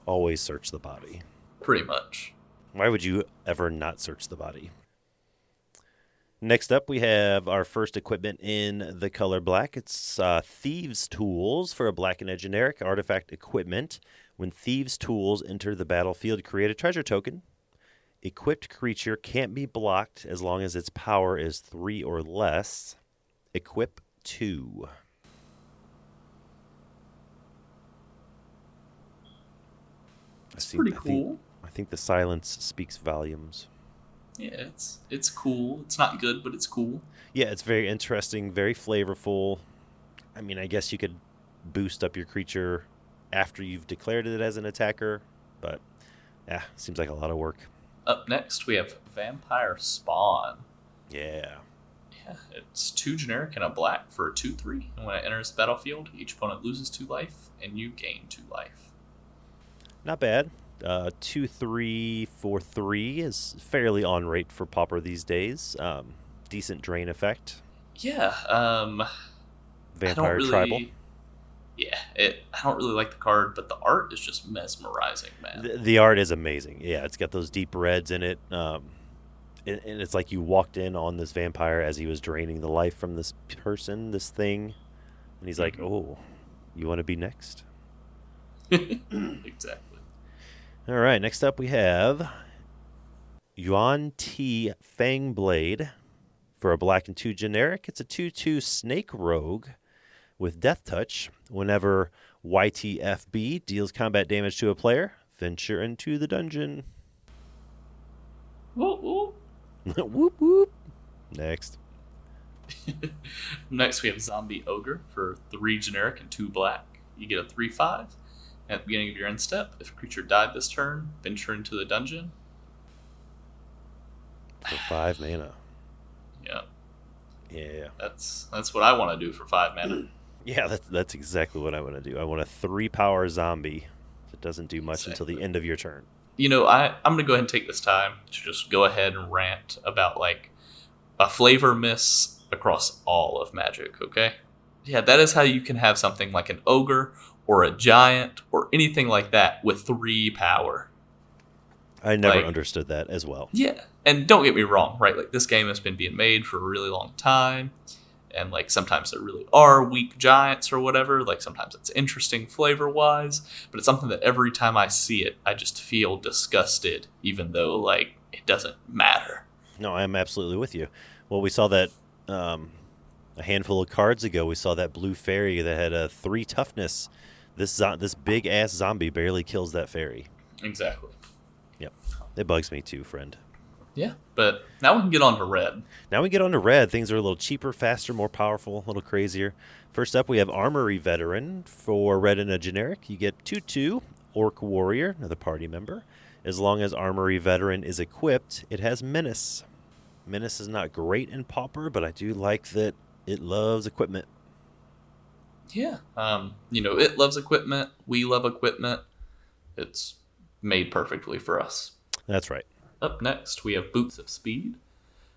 Always search the body. Pretty much. Why would you ever not search the body? Next up, we have our first equipment in the color black. It's Thieves' Tools for a black and a generic artifact equipment. When Thieves' Tools enter the battlefield, create a treasure token. Equipped creature can't be blocked as long as its power is 3 or less. Equip 2. It's pretty cool. I think the silence speaks volumes. Yeah, it's cool. It's not good, but it's cool. Yeah, it's very interesting, very flavorful. I mean, I guess you could boost up your creature after you've declared it as an attacker, but seems like a lot of work. Up next, we have Vampire Spawn. Yeah. Yeah, it's 2 generic and a black for a 2/3. And when it enters the battlefield, each opponent loses 2 life, and you gain 2 life. Not bad. 2/3 for 3 is fairly on rate for Pauper these days. Decent drain effect. Yeah. Vampire Tribal. Yeah, I don't really like the card, but the art is just mesmerizing, man. The art is amazing. Yeah, it's got those deep reds in it. And it's like you walked in on this vampire as he was draining the life from this person, this thing. And he's like, oh, you want to be next? Exactly. All right, next up we have Yuan T Fangblade for a black and 2 generic. It's a 2/2 snake rogue with Death Touch. Whenever YTFB deals combat damage to a player, venture into the dungeon. Whoop, whoop. Whoop, whoop. Next. Next, we have Zombie Ogre for 3 generic and 2 black. You get a 3/5. At the beginning of your end step, if a creature died this turn, venture into the dungeon. For 5 mana. Yeah. Yeah. That's what I want to do for 5 mana. Yeah, that's exactly what I want to do. I want a 3-power zombie that doesn't do much until the end of your turn. I'm going to go ahead and take this time to just go ahead and rant about like a flavor miss across all of Magic, okay? Yeah, that is how you can have something like an ogre or a giant or anything like that with 3 power. I never understood that as well. Yeah, and don't get me wrong, right? Like, this game has been being made for a really long time, and like sometimes there really are weak giants or whatever. Like, sometimes it's interesting flavor-wise, but it's something that every time I see it, I just feel disgusted, even though like it doesn't matter. No, I'm absolutely with you. Well, we saw that a handful of cards ago. We saw that blue fairy that had a 3 toughness. This big ass zombie barely kills that fairy. Exactly. Yep, it bugs me too, friend. Yeah, but now we can get on to red. Now we get on to red. Things are a little cheaper, faster, more powerful, a little crazier. First up, we have Armory Veteran. For red in a generic, you get 2/2 Orc Warrior, another party member. As long as Armory Veteran is equipped, it has Menace. Menace is not great in Pauper, but I do like that it loves equipment. Yeah. It loves equipment. We love equipment. It's made perfectly for us. That's right. Up next, we have Boots of Speed.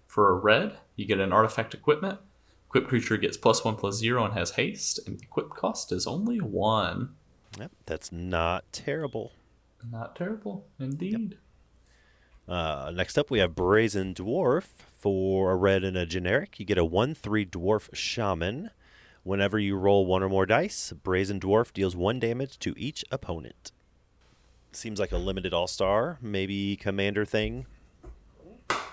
For a red, you get an artifact equipment. Equipped creature gets +1/+0 and has haste, and the equip cost is only 1. Yep, that's not terrible. Not terrible, indeed. Yep. Next up, we have Brazen Dwarf. For a red and a generic, you get a 1/3 Dwarf Shaman. Whenever you roll 1 or more dice, Brazen Dwarf deals 1 damage to each opponent. Seems like a limited all-star, maybe commander thing.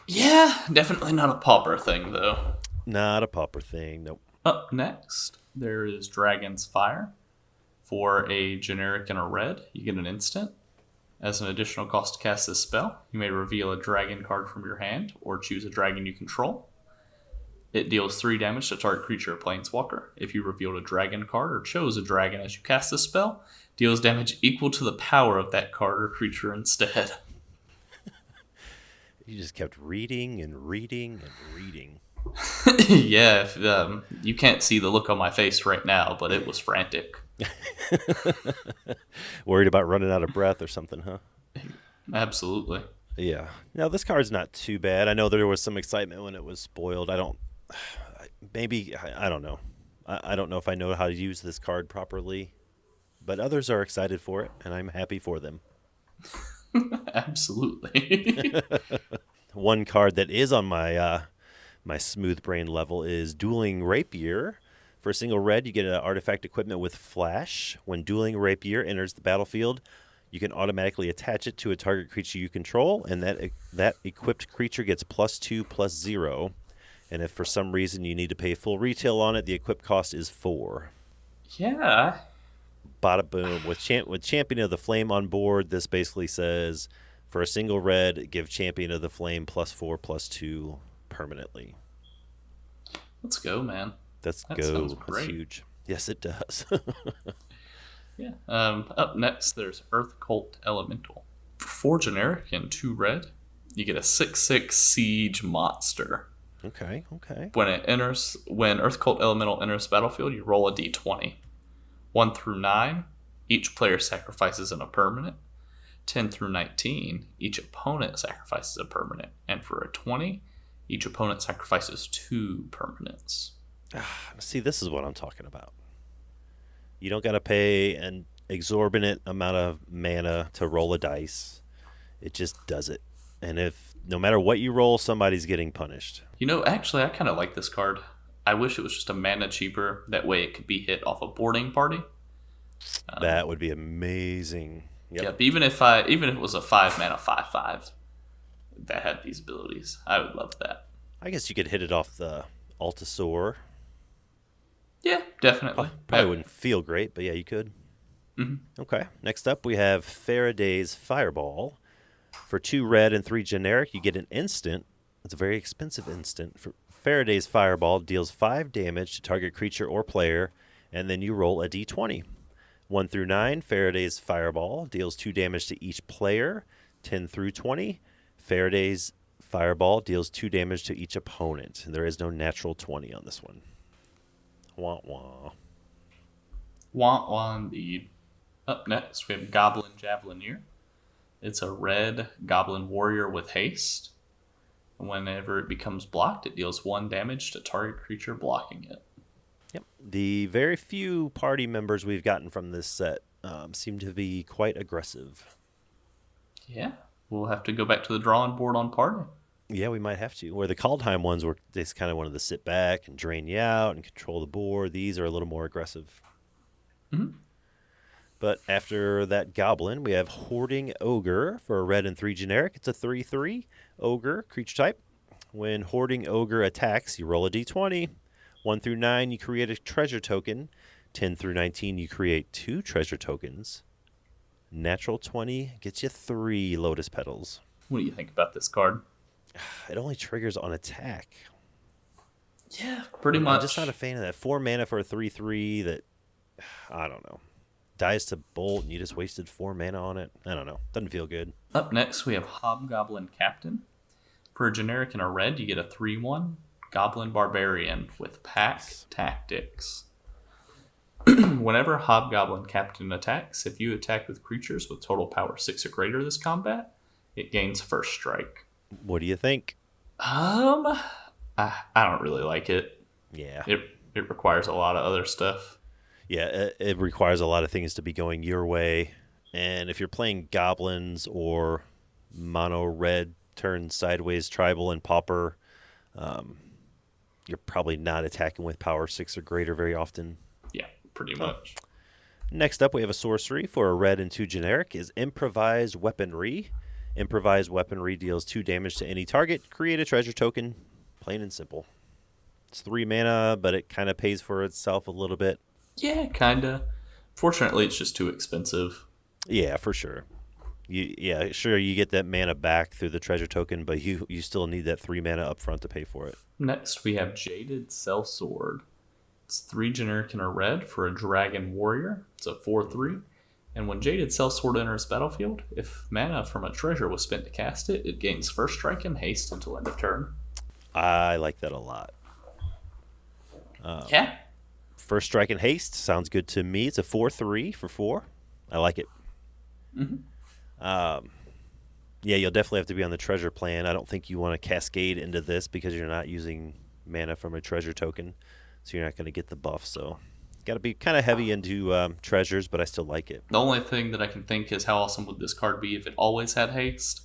Yeah, definitely not a pauper thing, though. Not a pauper thing, nope. Up next, there is Dragon's Fire. For a generic and a red, you get an instant. As an additional cost to cast this spell, you may reveal a dragon card from your hand or choose a dragon you control. It deals 3 damage to target creature or planeswalker. If you revealed a dragon card or chose a dragon as you cast this spell, deals damage equal to the power of that card or creature instead. You just kept reading and reading and reading. Yeah, you can't see the look on my face right now, but it was frantic. Worried about running out of breath or something, huh? Absolutely. Yeah. Now, this card's not too bad. I know there was some excitement when it was spoiled. I don't know. I don't know if I know how to use this card properly, but others are excited for it, and I'm happy for them. Absolutely. One card that is on my my smooth brain level is Dueling Rapier. For a single red, you get an artifact equipment with Flash. When Dueling Rapier enters the battlefield, you can automatically attach it to a target creature you control, and that equipped creature gets +2/+0. And if for some reason you need to pay full retail on it, the equip cost is 4. Yeah. Bada boom. With Champion of the Flame on board, this basically says, for a single red, give Champion of the Flame +4/+2 permanently. Let's go, man. That sounds That's great. huge. Yes, it does. Yeah. Up next, there's Earth Cult Elemental. For 4 generic and 2 red, you get a 6/6 siege monster. Okay. When Earth Cult Elemental enters the battlefield, you roll a d20. 1 through 9, each player sacrifices a permanent. 10 through 19, each opponent sacrifices a permanent. And for a 20, each opponent sacrifices 2 permanents. See, this is what I'm talking about. You don't got to pay an exorbitant amount of mana to roll a dice. It just does it. And if no matter what you roll, somebody's getting punished. Actually, I kind of like this card. I wish it was just a mana cheaper. That way it could be hit off a boarding party. That would be amazing. Yep. Even if it was a 5 mana 5/5 that had these abilities, I would love that. I guess you could hit it off the Altasaur. Yeah, definitely. Probably wouldn't feel great, but yeah, you could. Mm-hmm. Okay. Next up, we have Faraday's Fireball. For 2 red and 3 generic, you get an instant. It's a very expensive instant. For Faraday's Fireball deals 5 damage to target creature or player, and then you roll a d20. 1 through 9, Faraday's Fireball deals 2 damage to each player. 10 through 20, Faraday's Fireball deals 2 damage to each opponent. And there is no natural 20 on this one. Wah wah. Want one indeed. Up next, we have Goblin Javelineer. It's a red goblin warrior with haste. Whenever it becomes blocked, it deals 1 damage to target creature blocking it. Yep. The very few party members we've gotten from this set seem to be quite aggressive. Yeah, we'll have to go back to the drawing board on party. Yeah, we might have to. Where the Kaldheim ones were, they kind of wanted to sit back and drain you out and control the board. These are a little more aggressive. Mm-hmm. But after that goblin, we have Hoarding Ogre for a red and 3 generic. It's a 3/3 ogre creature type. When Hoarding Ogre attacks, you roll a d20. 1 through 9, you create a treasure token. 10 through 19, you create 2 treasure tokens. Natural 20 gets you 3 lotus petals. What do you think about this card? It only triggers on attack. Yeah, pretty much. I'm just not a fan of that. 4 mana for a 3/3 that, I don't know. Dies to bolt and you just wasted 4 mana on it. I don't know. Doesn't feel good. Up next, we have Hobgoblin Captain. For a generic and a red, you get a 3/1 Goblin Barbarian with pack tactics. Whenever Hobgoblin Captain attacks, if you attack with creatures with total power 6 or greater this combat, it gains first strike. What do you think? I don't really like it. Yeah. It requires a lot of other stuff. Yeah, it requires a lot of things to be going your way. And if you're playing goblins or mono red turn sideways tribal and pauper, you're probably not attacking with power 6 or greater very often. Yeah, pretty much. Next up, we have a sorcery for a red and 2 generic is Improvised Weaponry. Improvised Weaponry deals 2 damage to any target. Create a treasure token. Plain and simple. It's 3 mana, but it kind of pays for itself a little bit. Yeah, kinda. Fortunately, it's just too expensive. Yeah, for sure. Sure, you get that mana back through the treasure token, but you still need that 3 mana up front to pay for it. Next, we have Jaded Sellsword. It's 3 generic and a red for a dragon warrior. It's a 4/3. And when Jaded Sellsword enters battlefield, if mana from a treasure was spent to cast it, it gains first strike and haste until end of turn. I like that a lot. Yeah. First strike and haste sounds good to me. It's a 4/3 for 4. I like it. Mm-hmm. Yeah, you'll definitely have to be on the treasure plan. I don't think you want to cascade into this because you're not using mana from a treasure token, so you're not going to get the buff. So, got to be kind of heavy into treasures, but I still like it. The only thing that I can think is how awesome would this card be if it always had haste,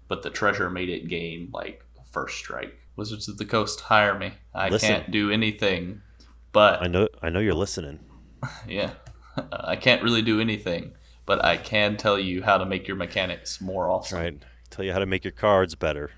but the treasure made it gain like first strike. Wizards of the Coast, hire me. I can't do anything, but I know you're listening. Yeah, I can't really do anything, but I can tell you how to make your mechanics more awesome. Right. Tell you how to make your cards better.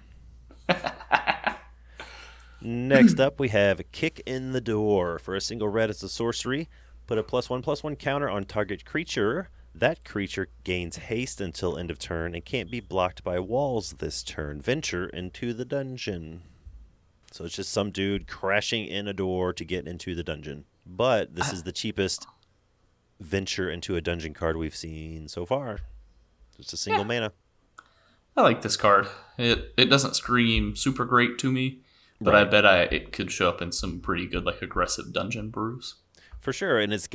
Next up, we have Kick in the Door. For a single red, it's a sorcery. Put a +1/+1 counter on target creature. That creature gains haste until end of turn and can't be blocked by walls this turn. Venture into the dungeon. So it's just some dude crashing in a door to get into the dungeon. But this is the cheapest venture into a dungeon card we've seen so far. It's a single mana. I like this card. It doesn't scream super great to me, but Right. I bet it could show up in some pretty good like aggressive dungeon brews. For sure, and it's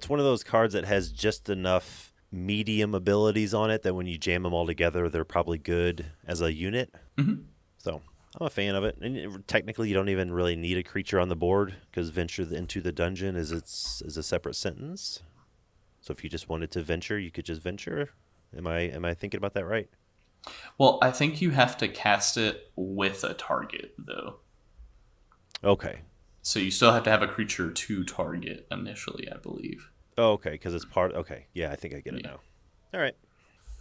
one of those cards that has just enough medium abilities on it that when you jam them all together, they're probably good as a unit. Mm-hmm. So I'm a fan of it. And technically, you don't even really need a creature on the board because venture into the dungeon is a separate sentence. So if you just wanted to venture, you could just venture. Am I thinking about that right? Well, I think you have to cast it with a target though. Okay. So you still have to have a creature to target initially, I believe. Oh, okay, because it's part. Okay, yeah, I think I get it now. All right.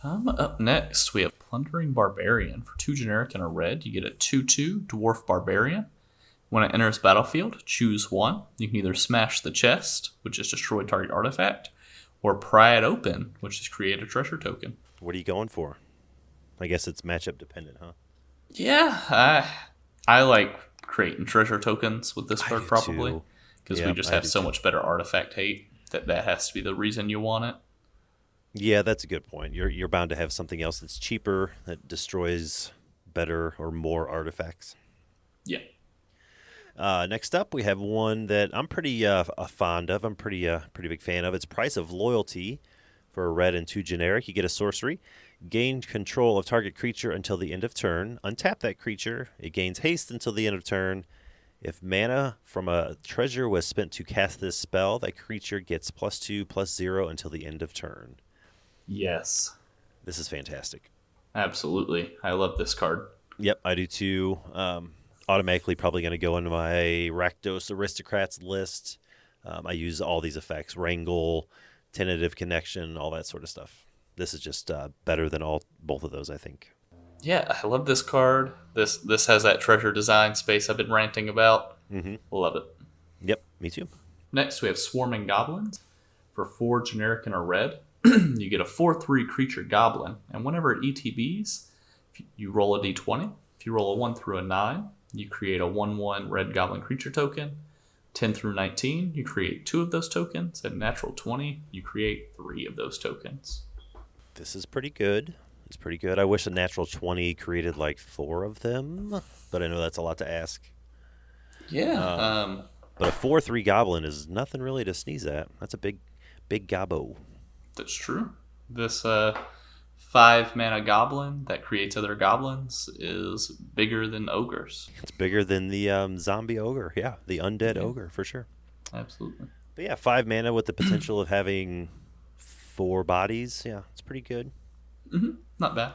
Up next, we have Plundering Barbarian. For 2 generic and a red, you get a 2/2 Dwarf Barbarian. When it enters battlefield, choose 1. You can either smash the chest, which is destroy target artifact, or pry it open, which is create a treasure token. What are you going for? I guess it's matchup dependent, huh? Yeah, I like creating treasure tokens with this I card do probably, too. because Yeah, we just I have do so too. much better artifact hate that has to be the reason you want it. Yeah, that's a good point. You're bound to have something else that's cheaper that destroys better or more artifacts. Yeah. Next up, we have one that I'm pretty fond of. I'm pretty big fan of. It's Price of Loyalty for a red and 2 generic. You get a sorcery. Gain control of target creature until the end of turn. Untap that creature. It gains haste until the end of turn. If mana from a treasure was spent to cast this spell, that creature gets +2/+0 until the end of turn. Yes. This is fantastic. Absolutely. I love this card. Yep, I do too. Automatically probably going to go into my Rakdos Aristocrats list. I use all these effects, Wrangle, Tentative Connection, all that sort of stuff. This is just better than both of those, I think. Yeah, I love this card. This has that treasure design space I've been ranting about. Mm-hmm. Love it. Yep, me too. Next, we have Swarming Goblins. For 4 generic and a red, you get a 4/3 creature goblin. And whenever it ETBs, you roll a d20. If you roll a 1 through a 9, you create a 1/1 red goblin creature token. 10 through 19, you create 2 of those tokens. At natural 20, you create 3 of those tokens. This is pretty good. It's pretty good. I wish a natural 20 created like 4 of them, but I know that's a lot to ask. Yeah. But a 4/3 goblin is nothing really to sneeze at. That's a big gobbo. That's true. This 5 mana goblin that creates other goblins is bigger than ogres. It's bigger than the zombie ogre. Yeah, the undead ogre for sure. Absolutely. But yeah, 5 mana with the potential of having 4 bodies. Yeah, it's pretty good. Mm-hmm. Not bad.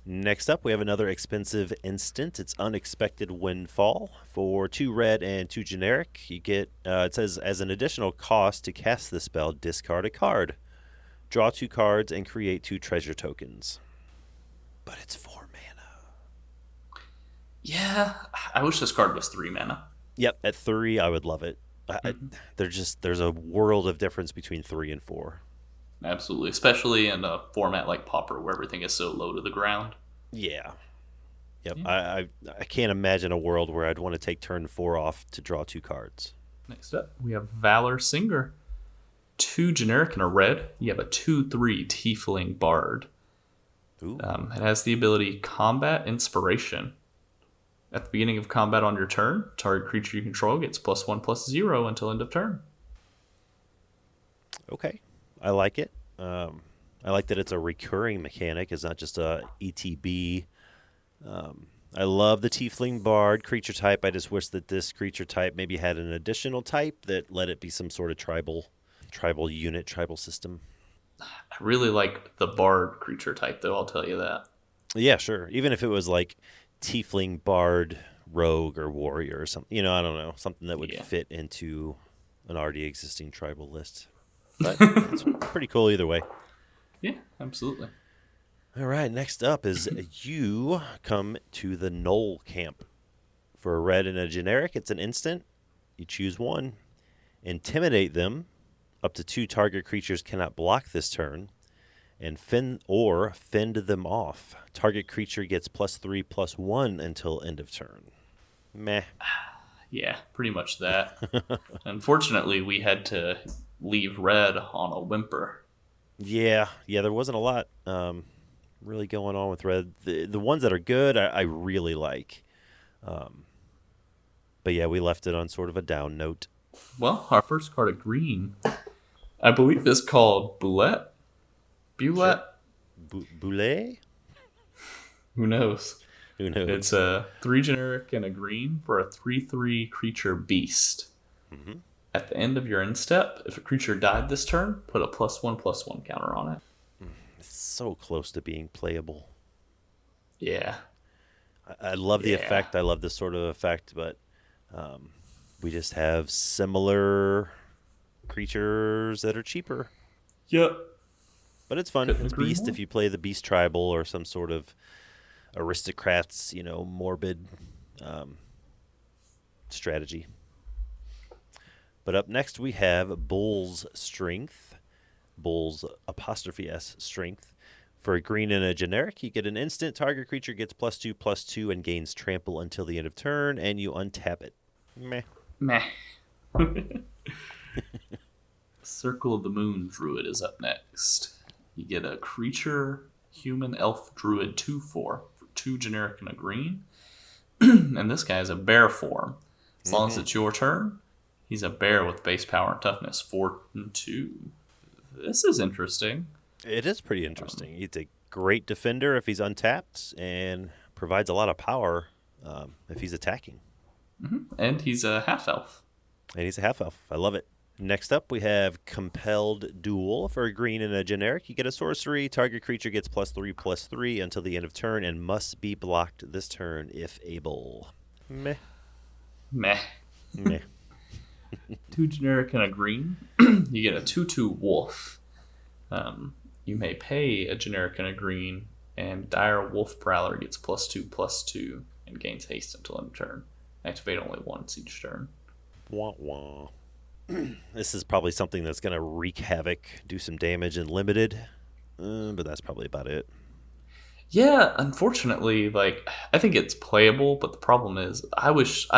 Next up, we have another expensive instant. It's Unexpected Windfall. For 2 red and 2 generic, you get, it says, as an additional cost to cast the spell, discard a card. Draw 2 cards and create 2 treasure tokens. But it's 4 mana. Yeah, I wish this card was 3 mana. Yep, at 3, I would love it. There's a world of difference between 3 and 4. Absolutely, especially in a format like Pauper where everything is so low to the ground. Yeah. Yep. Yeah. I can't imagine a world where I'd want to take turn 4 off to draw 2 cards. Next up, we have Valor Singer. 2 generic and a red. You have a 2/3 Tiefling Bard. Ooh. It has the ability Combat Inspiration. At the beginning of combat on your turn, target creature you control gets +1/+0 until end of turn. Okay. I like it. I like that it's a recurring mechanic. It's not just a ETB. I love the Tiefling Bard creature type. I just wish that this creature type maybe had an additional type that let it be some sort of tribal unit, tribal system. I really like the Bard creature type, though, I'll tell you that. Yeah, sure. Even if it was like Tiefling Bard Rogue or Warrior or something. I don't know. Something that would fit into an already existing tribal list. But it's pretty cool either way. Yeah, absolutely. All right, next up is you come to the Knoll camp. For a red and a generic, it's an instant. You choose one. Intimidate them. Up to 2 target creatures cannot block this turn. And fend them off. Target creature gets +3/+1 until end of turn. Meh. Yeah, pretty much that. Unfortunately, we had to leave red on a whimper. Yeah, there wasn't a lot really going on with red. The ones that are good, I really like. But yeah, we left it on sort of a down note. Well, our first card of green, I believe, is called Boulette. Sure. Boulet? Who knows? Who knows? It's a 3 generic and a green for a 3/3 creature beast. Mm-hmm. At the end of your end step, if a creature died this turn, put a +1/+1 counter on it. It's so close to being playable. Yeah. I love the effect. I love this sort of effect, but we just have similar creatures that are cheaper. Yep. But it's fun. It's beast if you play the beast tribal or some sort of aristocrats, morbid strategy. But up next we have Bull's Strength. Bull's '(S) Strength. For a green and a generic, you get an instant. Target creature gets +2/+2 and gains trample until the end of turn, and you untap it. Meh. Circle of the Moon Druid is up next. You get a creature, human elf druid 2/4 for 2 generic and a green. And this guy is a bear form. As long as it's your turn, he's a bear with base power and toughness 4 and 2. This is interesting. It is pretty interesting. He's a great defender if he's untapped and provides a lot of power if he's attacking. And he's a half elf. And he's a half elf. I love it. Next up, we have Compelled Duel. For a green and a generic, you get a sorcery. Target creature gets +3/+3 until the end of turn and must be blocked this turn if able. Meh. Meh. 2 generic and a green. You get a 2/2 wolf. You may pay a generic and a green, and Dire Wolf Prowler gets +2/+2 and gains haste until end of turn. Activate only once each turn. Wah wah. This is probably something that's going to wreak havoc, do some damage in limited, but that's probably about it. Yeah, unfortunately, I think it's playable, but the problem is, I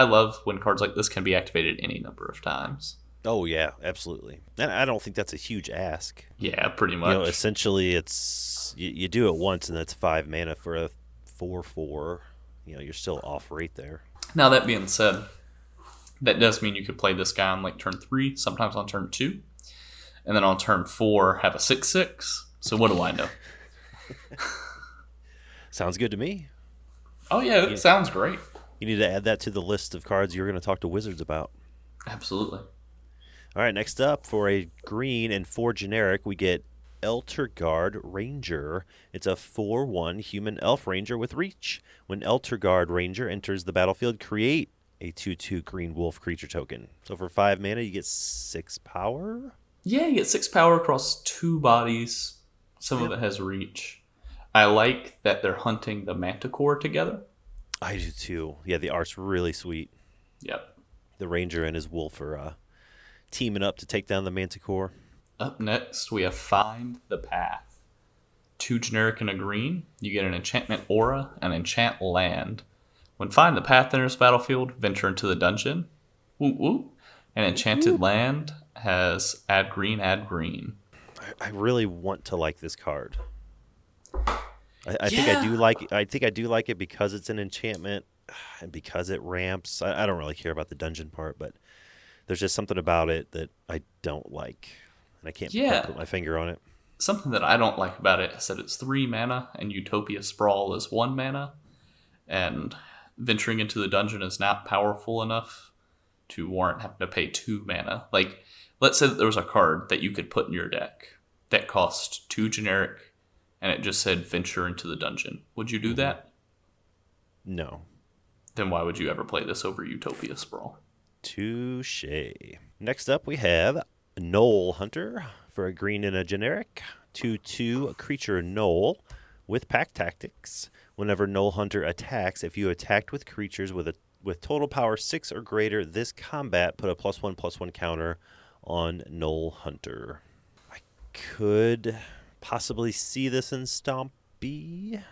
love when cards like this can be activated any number of times. Oh yeah, absolutely. And I don't think that's a huge ask. Yeah, pretty much. Essentially, it's you do it once, and that's 5 mana for a 4/4. You're still off right there. Now that being said, that does mean you could play this guy on turn 3, sometimes on turn 2, and then on turn 4 have a 6/6. So what do I know? Sounds good to me. Oh yeah, it sounds great. You need to add that to the list of cards you're going to talk to wizards about. Absolutely. All right, next up, for a green and 4 generic, we get Elterguard Ranger. It's a 4/1 human elf ranger with reach. When Elterguard Ranger enters the battlefield, create a 2/2 green wolf creature token. So for 5 mana, you get 6 power? Yeah, you get 6 power across 2 bodies. Some of it has reach. I like that they're hunting the Manticore together. I do too. Yeah, the art's really sweet. Yep. The ranger and his wolf are teaming up to take down the Manticore. Up next, we have Find the Path. 2 generic and a green. You get an enchantment aura and enchant land. When Find the Path enters the battlefield, venture into the dungeon. Woo woo. An enchanted land has add green, add green. I really want to like this card. I think I do like. I think I do like it because it's an enchantment and because it ramps. I don't really care about the dungeon part, but there's just something about it that I don't like, and I can't put my finger on it. Something that I don't like about it is that it's 3 mana and Utopia Sprawl is 1 mana, and venturing into the dungeon is not powerful enough to warrant having to pay 2 mana. Let's say that there was a card that you could put in your deck that cost 2 generic and it just said venture into the dungeon. Would you do that? No. Then why would you ever play this over Utopia Sprawl? Touche. Next up, we have Knoll Hunter for a green and a generic. 2/2 creature Knoll with pack tactics. Whenever Knoll Hunter attacks, if you attacked with creatures with total power 6 or greater this combat, put a +1/+1 counter on Knoll Hunter. I could possibly see this in Stompy.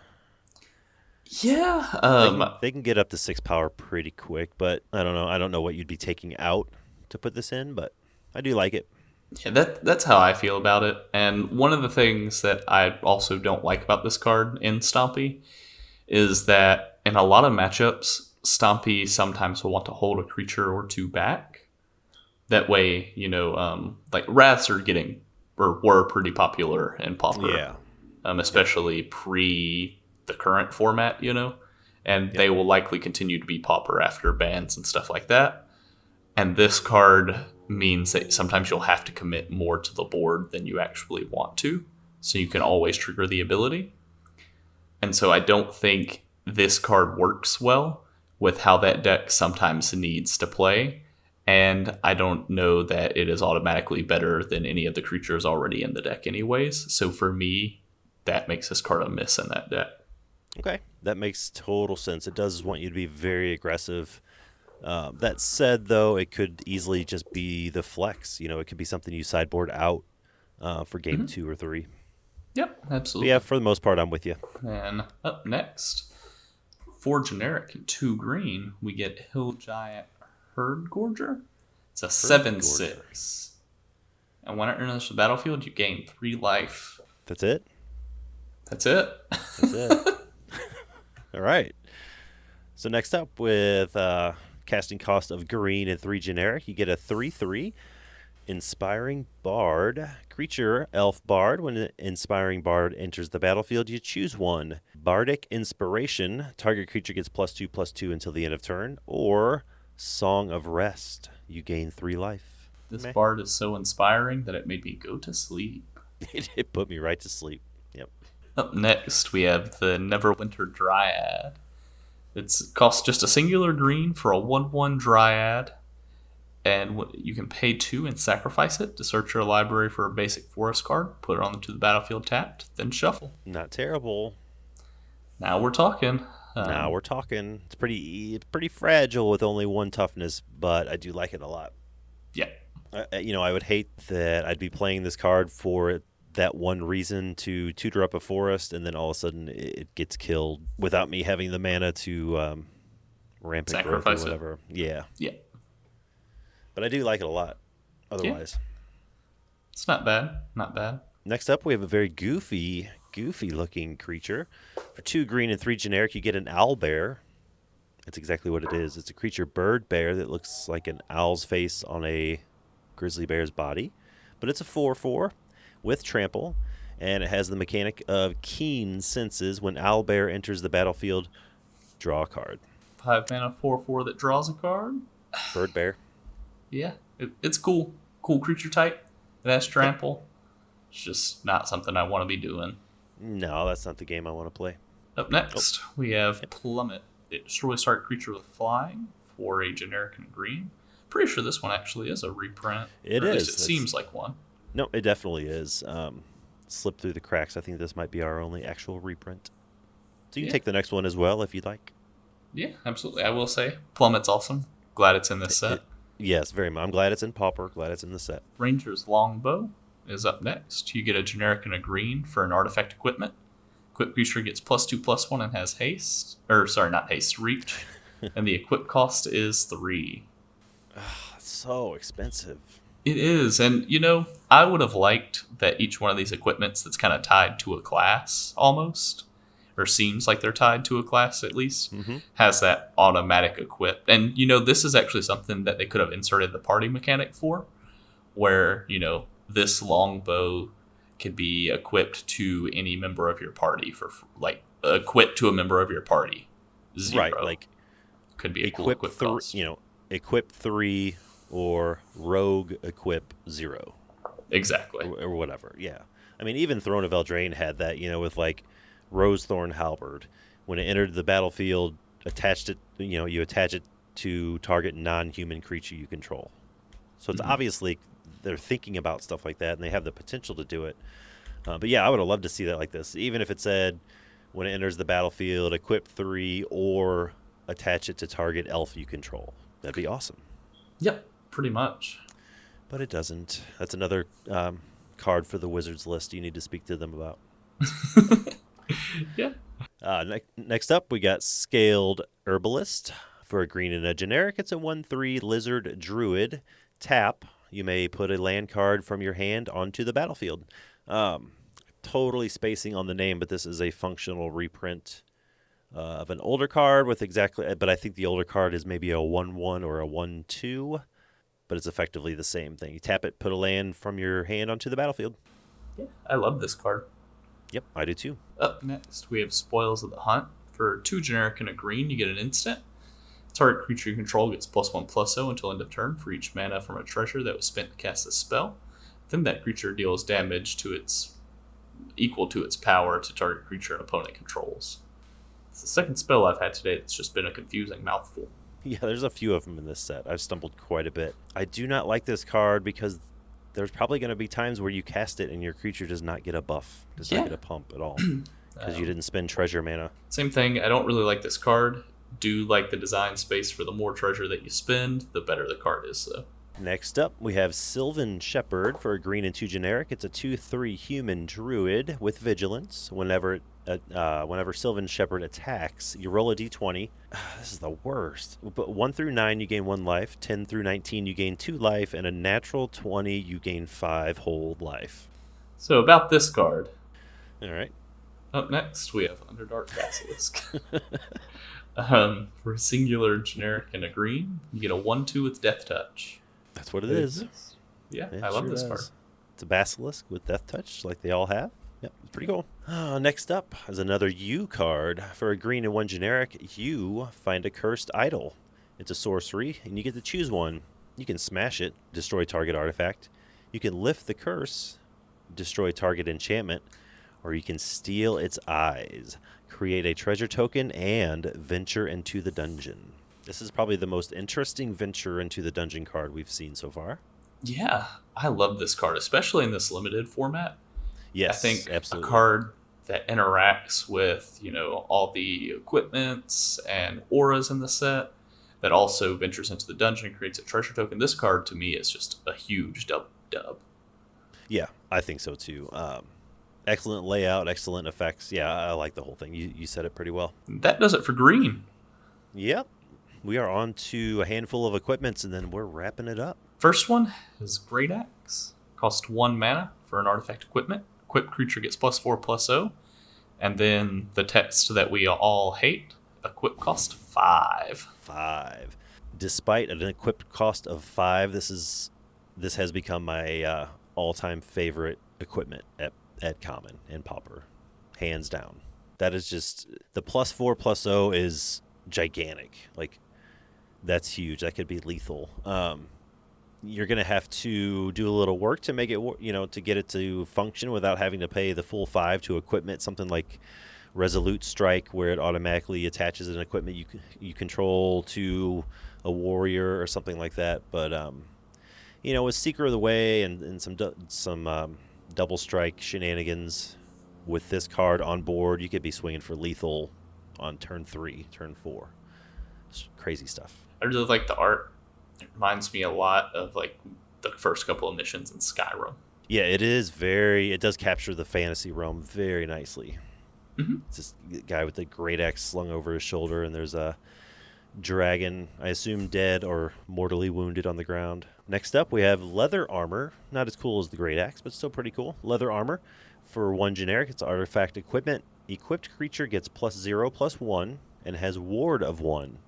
Yeah. They can get up to 6 power pretty quick, but I don't know. I don't know what you'd be taking out to put this in, but I do like it. Yeah, that's how I feel about it. And one of the things that I also don't like about this card in Stompy is that in a lot of matchups, Stompy sometimes will want to hold a creature or 2 back. That way, Wraths are were pretty popular in Pauper. Yeah. Especially pre the current format, and they will likely continue to be Pauper after bans and stuff like that. And this card means that sometimes you'll have to commit more to the board than you actually want to, so you can always trigger the ability. And so I don't think this card works well with how that deck sometimes needs to play, and I don't know that it is automatically better than any of the creatures already in the deck anyways. So for me, that makes this card a miss in that deck. Okay, that makes total sense. It does want you to be very aggressive. That said, though, it could easily just be the flex. It could be something you sideboard out for game 2 or 3. Yep, absolutely. But yeah, for the most part, I'm with you. And up next, 4 generic and 2 green, we get Hill Giant Herd Gorger. It's a 7/6. And when it enters the battlefield, you gain 3 life. That's it? That's it. That's it. All right. So next up with casting cost of green and 3 generic, you get a 3/3 Inspiring Bard. Creature, Elf Bard. When an Inspiring Bard enters the battlefield, you choose one. Bardic Inspiration. Target creature gets +2/+2 until the end of turn. Or Song of Rest. You gain 3 life. This bard is so inspiring that it made me go to sleep. It put me right to sleep. Yep. Up next, we have the Neverwinter Dryad. It costs just a singular green for a 1/1 Dryad. And you can pay 2 and sacrifice it to search your library for a basic forest card, put it onto the battlefield tapped, then shuffle. Not terrible. Now we're talking. Now we're talking. It's pretty fragile with only 1 toughness, but I do like it a lot. Yeah. I would hate that I'd be playing this card for that one reason to tutor up a forest, and then all of a sudden it gets killed without me having the mana to rampant growth or whatever. Yeah. Yeah. But I do like it a lot. Otherwise, it's not bad. Not bad. Next up, we have a very goofy looking creature. For 2 green and 3 generic, you get an owl bear. That's exactly what it is. It's a creature bird bear that looks like an owl's face on a grizzly bear's body. But it's a 4/4 with trample, and it has the mechanic of keen senses. When owl bear enters the battlefield, draw a card. 5 mana 4/4 that draws a card. Bird bear. Yeah, it's cool. Cool creature type. It has trample. It's just not something I want to be doing. No, that's not the game I want to play. Up next, we have Plummet. It destroys target creature with flying for a generic and green. Pretty sure this one actually is a reprint. It or at is. least it seems like one. No, it definitely is. Slipped through the cracks. I think this might be our only actual reprint. So you can take the next one as well if you'd like. Yeah, absolutely. I will say Plummet's awesome. Glad it's in this set. Yes, very much. I'm glad it's in Pauper. Glad it's in the set. Ranger's Longbow is up next. You get a generic and a green for an artifact equipment. Equip creature gets +2/+1 and has haste. Or, sorry, not haste, reach. And the equip cost is 3. It's so expensive. It is. And, I would have liked that each one of these equipments that's kind of tied to a class almost, or seems like they're tied to a class at least, has that automatic equip. And, this is actually something that they could have inserted the party mechanic for, where, this longbow could be equipped to any member of your party equipped to a member of your party. 0. Right, like could be a cool equip cost. Equip 3 or rogue equip 0. Exactly. Or whatever, yeah. I mean, even Throne of Eldraine had that, with like Rosethorn Halberd. When it entered the battlefield, you attach it to target non-human creature you control. So it's obviously they're thinking about stuff like that, and they have the potential to do it. But yeah, I would have loved to see that like this. Even if it said, when it enters the battlefield, equip 3 or attach it to target elf you control. That'd be awesome. Yep, pretty much. But it doesn't. That's another card for the Wizards list you need to speak to them about. Yeah. Next up, we got Scaled Herbalist. For a green and a generic, it's a 1/3 Lizard Druid. Tap. You may put a land card from your hand onto the battlefield. Totally spacing on the name, but this is a functional reprint of an older card but I think the older card is maybe a 1/1 or a 1/2, but it's effectively the same thing. You tap it, put a land from your hand onto the battlefield. Yeah, I love this card. Yep, I do too. Up next, we have Spoils of the Hunt. For 2 generic and a green, you get an instant. Target creature you control gets +1/+0 until end of turn for each mana from a treasure that was spent to cast a spell. Then that creature deals damage equal to its power to target creature an opponent controls. It's the second spell I've had today that's just been a confusing mouthful. Yeah, there's a few of them in this set. I've stumbled quite a bit. I do not like this card because there's probably going to be times where you cast it and your creature does not get a buff, does not get a pump at all, because you didn't spend treasure mana. Same thing, I don't really like this card. Do like the design space for the more treasure that you spend, the better the card is, though. Next up, we have Sylvan Shepherd for a green and 2 generic. It's a 2/3 human druid with vigilance. Whenever Sylvan Shepherd attacks, you roll a d20. This is the worst. But 1 through 9, you gain 1 life. 10 through 19, you gain 2 life. And a natural 20, you gain 5 whole life. So about this card. All right. Up next, we have Underdark Basilisk. For a singular, generic, and a green, you get a 1/2 with Death Touch. That's what it is. Yeah, It I love sure this does. card. It's a basilisk with death touch, like they all have. Yep, it's pretty cool. Next up is another U card. For a green and 1 generic, you find a cursed idol. It's a sorcery, and you get to choose one. You can smash it, destroy target artifact. You can lift the curse, destroy target enchantment, or you can steal its eyes, create a treasure token, and venture into the dungeon. This is probably the most interesting venture into the dungeon card we've seen so far. Yeah, I love this card, especially in this limited format. Yes, I think absolutely. a card that interacts with, all the equipments and auras in the set, that also ventures into the dungeon and creates a treasure token. This card, to me, is just a huge dub. Yeah, I think so too. Excellent layout, excellent effects. Yeah, I like the whole thing. You said it pretty well. That does it for green. Yep. We are on to a handful of equipments, and then we're wrapping it up. First one is Great Axe. Costs 1 mana for an artifact equipment. Equipped creature gets +4/+0. And then the text that we all hate, equip cost 5. 5. Despite an equipped cost of 5, this has become my all-time favorite equipment at Common and Pauper, hands down. That is just the +4/+0 is gigantic. Like, that's huge. That could be lethal. You're gonna have to do a little work to make it, to get it to function without having to pay the full 5 to equipment. Something like Resolute Strike, where it automatically attaches an equipment you control to a warrior or something like that. But with Seeker of the Way and some double strike shenanigans with this card on board, you could be swinging for lethal on turn 3, turn 4. It's crazy stuff. I really like the art. It reminds me a lot of like the first couple of missions in Skyrim. Yeah, it does capture the fantasy realm very nicely. Mm-hmm. It's this guy with the great axe slung over his shoulder, and there's a dragon, I assume dead or mortally wounded, on the ground. Next up, we have leather armor. Not as cool as the great axe, but still pretty cool. Leather armor. For 1 generic, it's artifact equipment. Equipped creature gets +0/+1 and has ward of 1.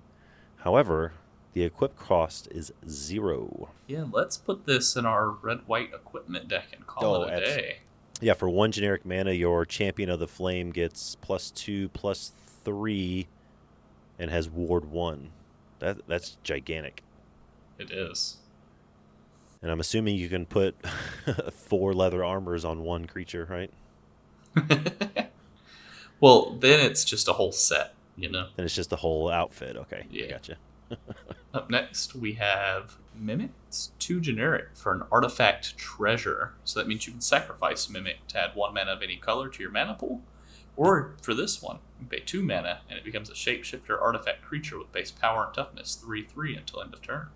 However, the equip cost is 0. Yeah, let's put this in our red-white equipment deck and call it a day. Yeah, for 1 generic mana, your Champion of the Flame gets +2/+3 and has ward 1. That's gigantic. It is. And I'm assuming you can put 4 leather armors on 1 creature, right? Well, then it's just a whole set, Then it's just the whole outfit. Okay, Yeah. Gotcha. Up next, we have Mimic. It's 2 generic for an artifact treasure. So that means you can sacrifice Mimic to add 1 mana of any color to your mana pool. Or for this one, you pay 2 mana and it becomes a shapeshifter artifact creature with base power and toughness 3/3 until end of turn.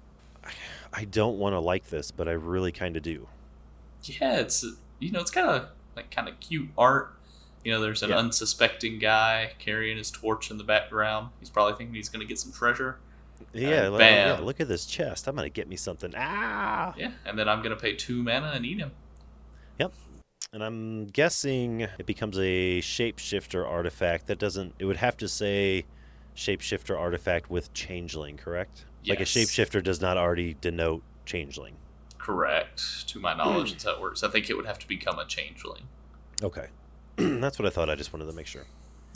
I don't want to like this, but I really kind of do. Yeah, it's kind of cute art. There's an unsuspecting guy carrying his torch in the background. He's probably thinking he's going to get some treasure. Yeah, And yeah, bam. look at this chest. I'm going to get me something. Ah! Yeah, and then I'm going to pay 2 mana and eat him. Yep. And I'm guessing it becomes a shapeshifter artifact. It would have to say shapeshifter artifact with changeling, correct? Like a Yes. shapeshifter does not already denote changeling. Correct. To my knowledge, that's how it works. I think it would have to become a changeling. Okay. That's what I thought. I just wanted to make sure.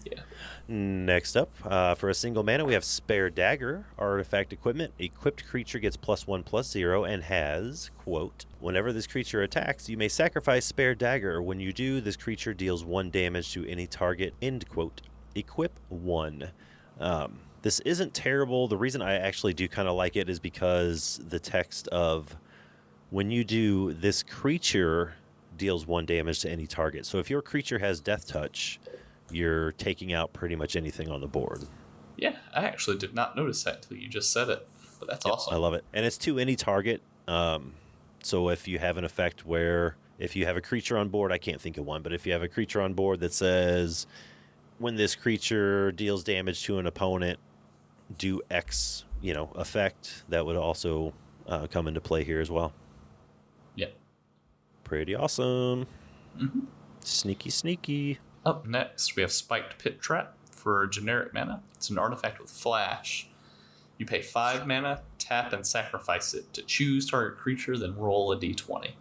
Yeah. Next up, for a single mana, we have Spare Dagger, artifact equipment. Equipped creature gets +1/+0 and has, quote, whenever this creature attacks, you may sacrifice Spare Dagger. When you do, this creature deals 1 damage to any target, end quote. Equip 1. This isn't terrible. The reason I actually do kind of like it is because the text of, when you do, this creature deals 1 damage to any target. So if your creature has Death Touch, you're taking out pretty much anything on the board. Yeah, I actually did not notice that until you just said it. But that's awesome. I love it. And it's to any target. So if you have an effect where, if you have a creature on board, I can't think of one, but if you have a creature on board that says, when this creature deals damage to an opponent, do X, effect, that would also come into play here as well. Yeah. Pretty awesome. Mm-hmm. Sneaky. Up next, we have Spiked Pit Trap for generic mana. It's an artifact with flash. You pay 5 mana, tap and sacrifice it to choose target creature, then roll a d20.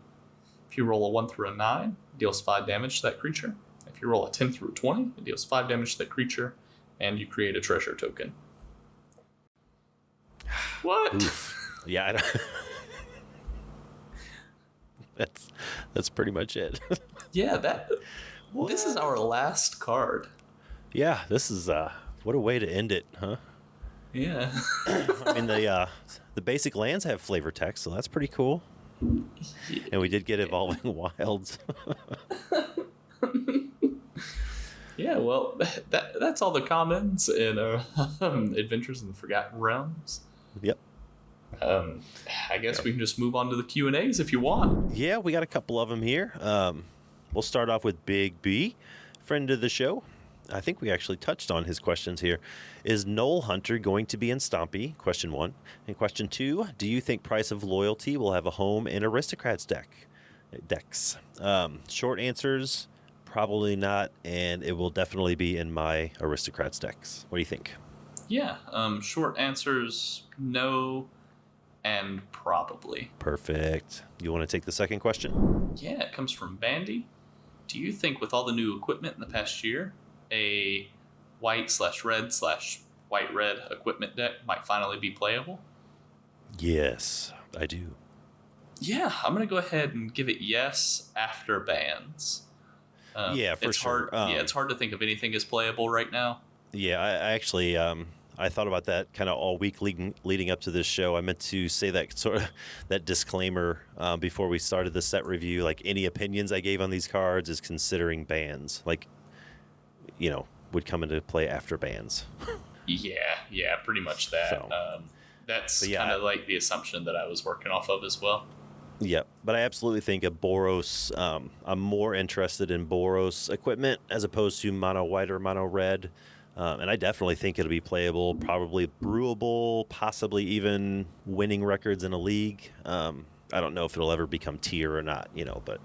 If you roll a 1 through a 9, it deals 5 damage to that creature. If you roll a 10 through a 20, it deals 5 damage to that creature, and you create a treasure token. What? Oof. Yeah, I don't... that's pretty much it. Yeah, this is our last card. Yeah, this is what a way to end it, huh? Yeah. I mean, the basic lands have flavor text, so that's pretty cool. And we did get Evolving Wilds. Yeah, well, that's all the commons in Adventures in the Forgotten Realms. Yep. I guess we can just move on to the Q&As if you want. Yeah, we got a couple of them here. We'll start off with Big B, friend of the show. I think we actually touched on his questions here. Is Knoll Hunter going to be in Stompy? Question 1. And question 2, do you think Price of Loyalty will have a home in Aristocrats decks? Short answers, probably not, and it will definitely be in my Aristocrats decks. What do you think? Yeah, short answers, no, and probably. Perfect. You want to take the second question? Yeah, it comes from Bandy. Do you think with all the new equipment in the past year, a white/red/white-red equipment deck might finally be playable? Yes, I do. Yeah, I'm going to go ahead and give it yes after bans. Yeah, for sure. It's hard to think of anything as playable right now. Yeah, I actually I thought about that kind of all week leading up to this show. I meant to say that sort of that disclaimer before we started the set review. Like any opinions I gave on these cards is considering bans. Like, you know, would come into play after bans. Yeah, pretty much that. So, that's kind of like the assumption that I was working off of as well. Yeah, but I absolutely think a Boros, I'm more interested in Boros equipment as opposed to mono white or mono red. And I definitely think it'll be playable, probably brewable, possibly even winning records in a league. I don't know if it'll ever become tier or not, but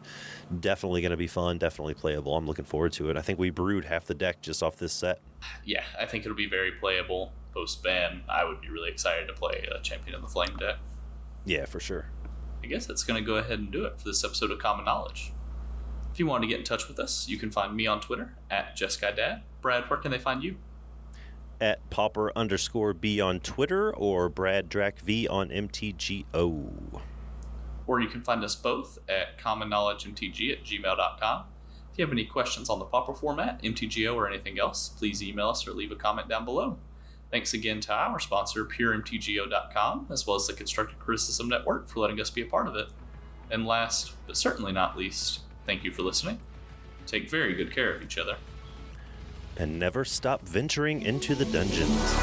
definitely going to be fun, definitely playable. I'm looking forward to it. I think we brewed half the deck just off this set. Yeah, I think it'll be very playable post-ban. I would be really excited to play a Champion of the Flame deck. Yeah, for sure. I guess that's going to go ahead and do it for this episode of Common Knowledge. If you want to get in touch with us, you can find me on Twitter at JessGuyDad. Brad, where can they find you? At Pauper_B on Twitter or BradDrackV on MTGO. Or you can find us both at commonknowledgemtg@gmail.com. If you have any questions on the Pauper format, MTGO, or anything else, please email us or leave a comment down below. Thanks again to our sponsor, PureMTGO.com, as well as the Constructive Criticism Network for letting us be a part of it. And last, but certainly not least, thank you for listening. Take very good care of each other. And never stop venturing into the dungeons.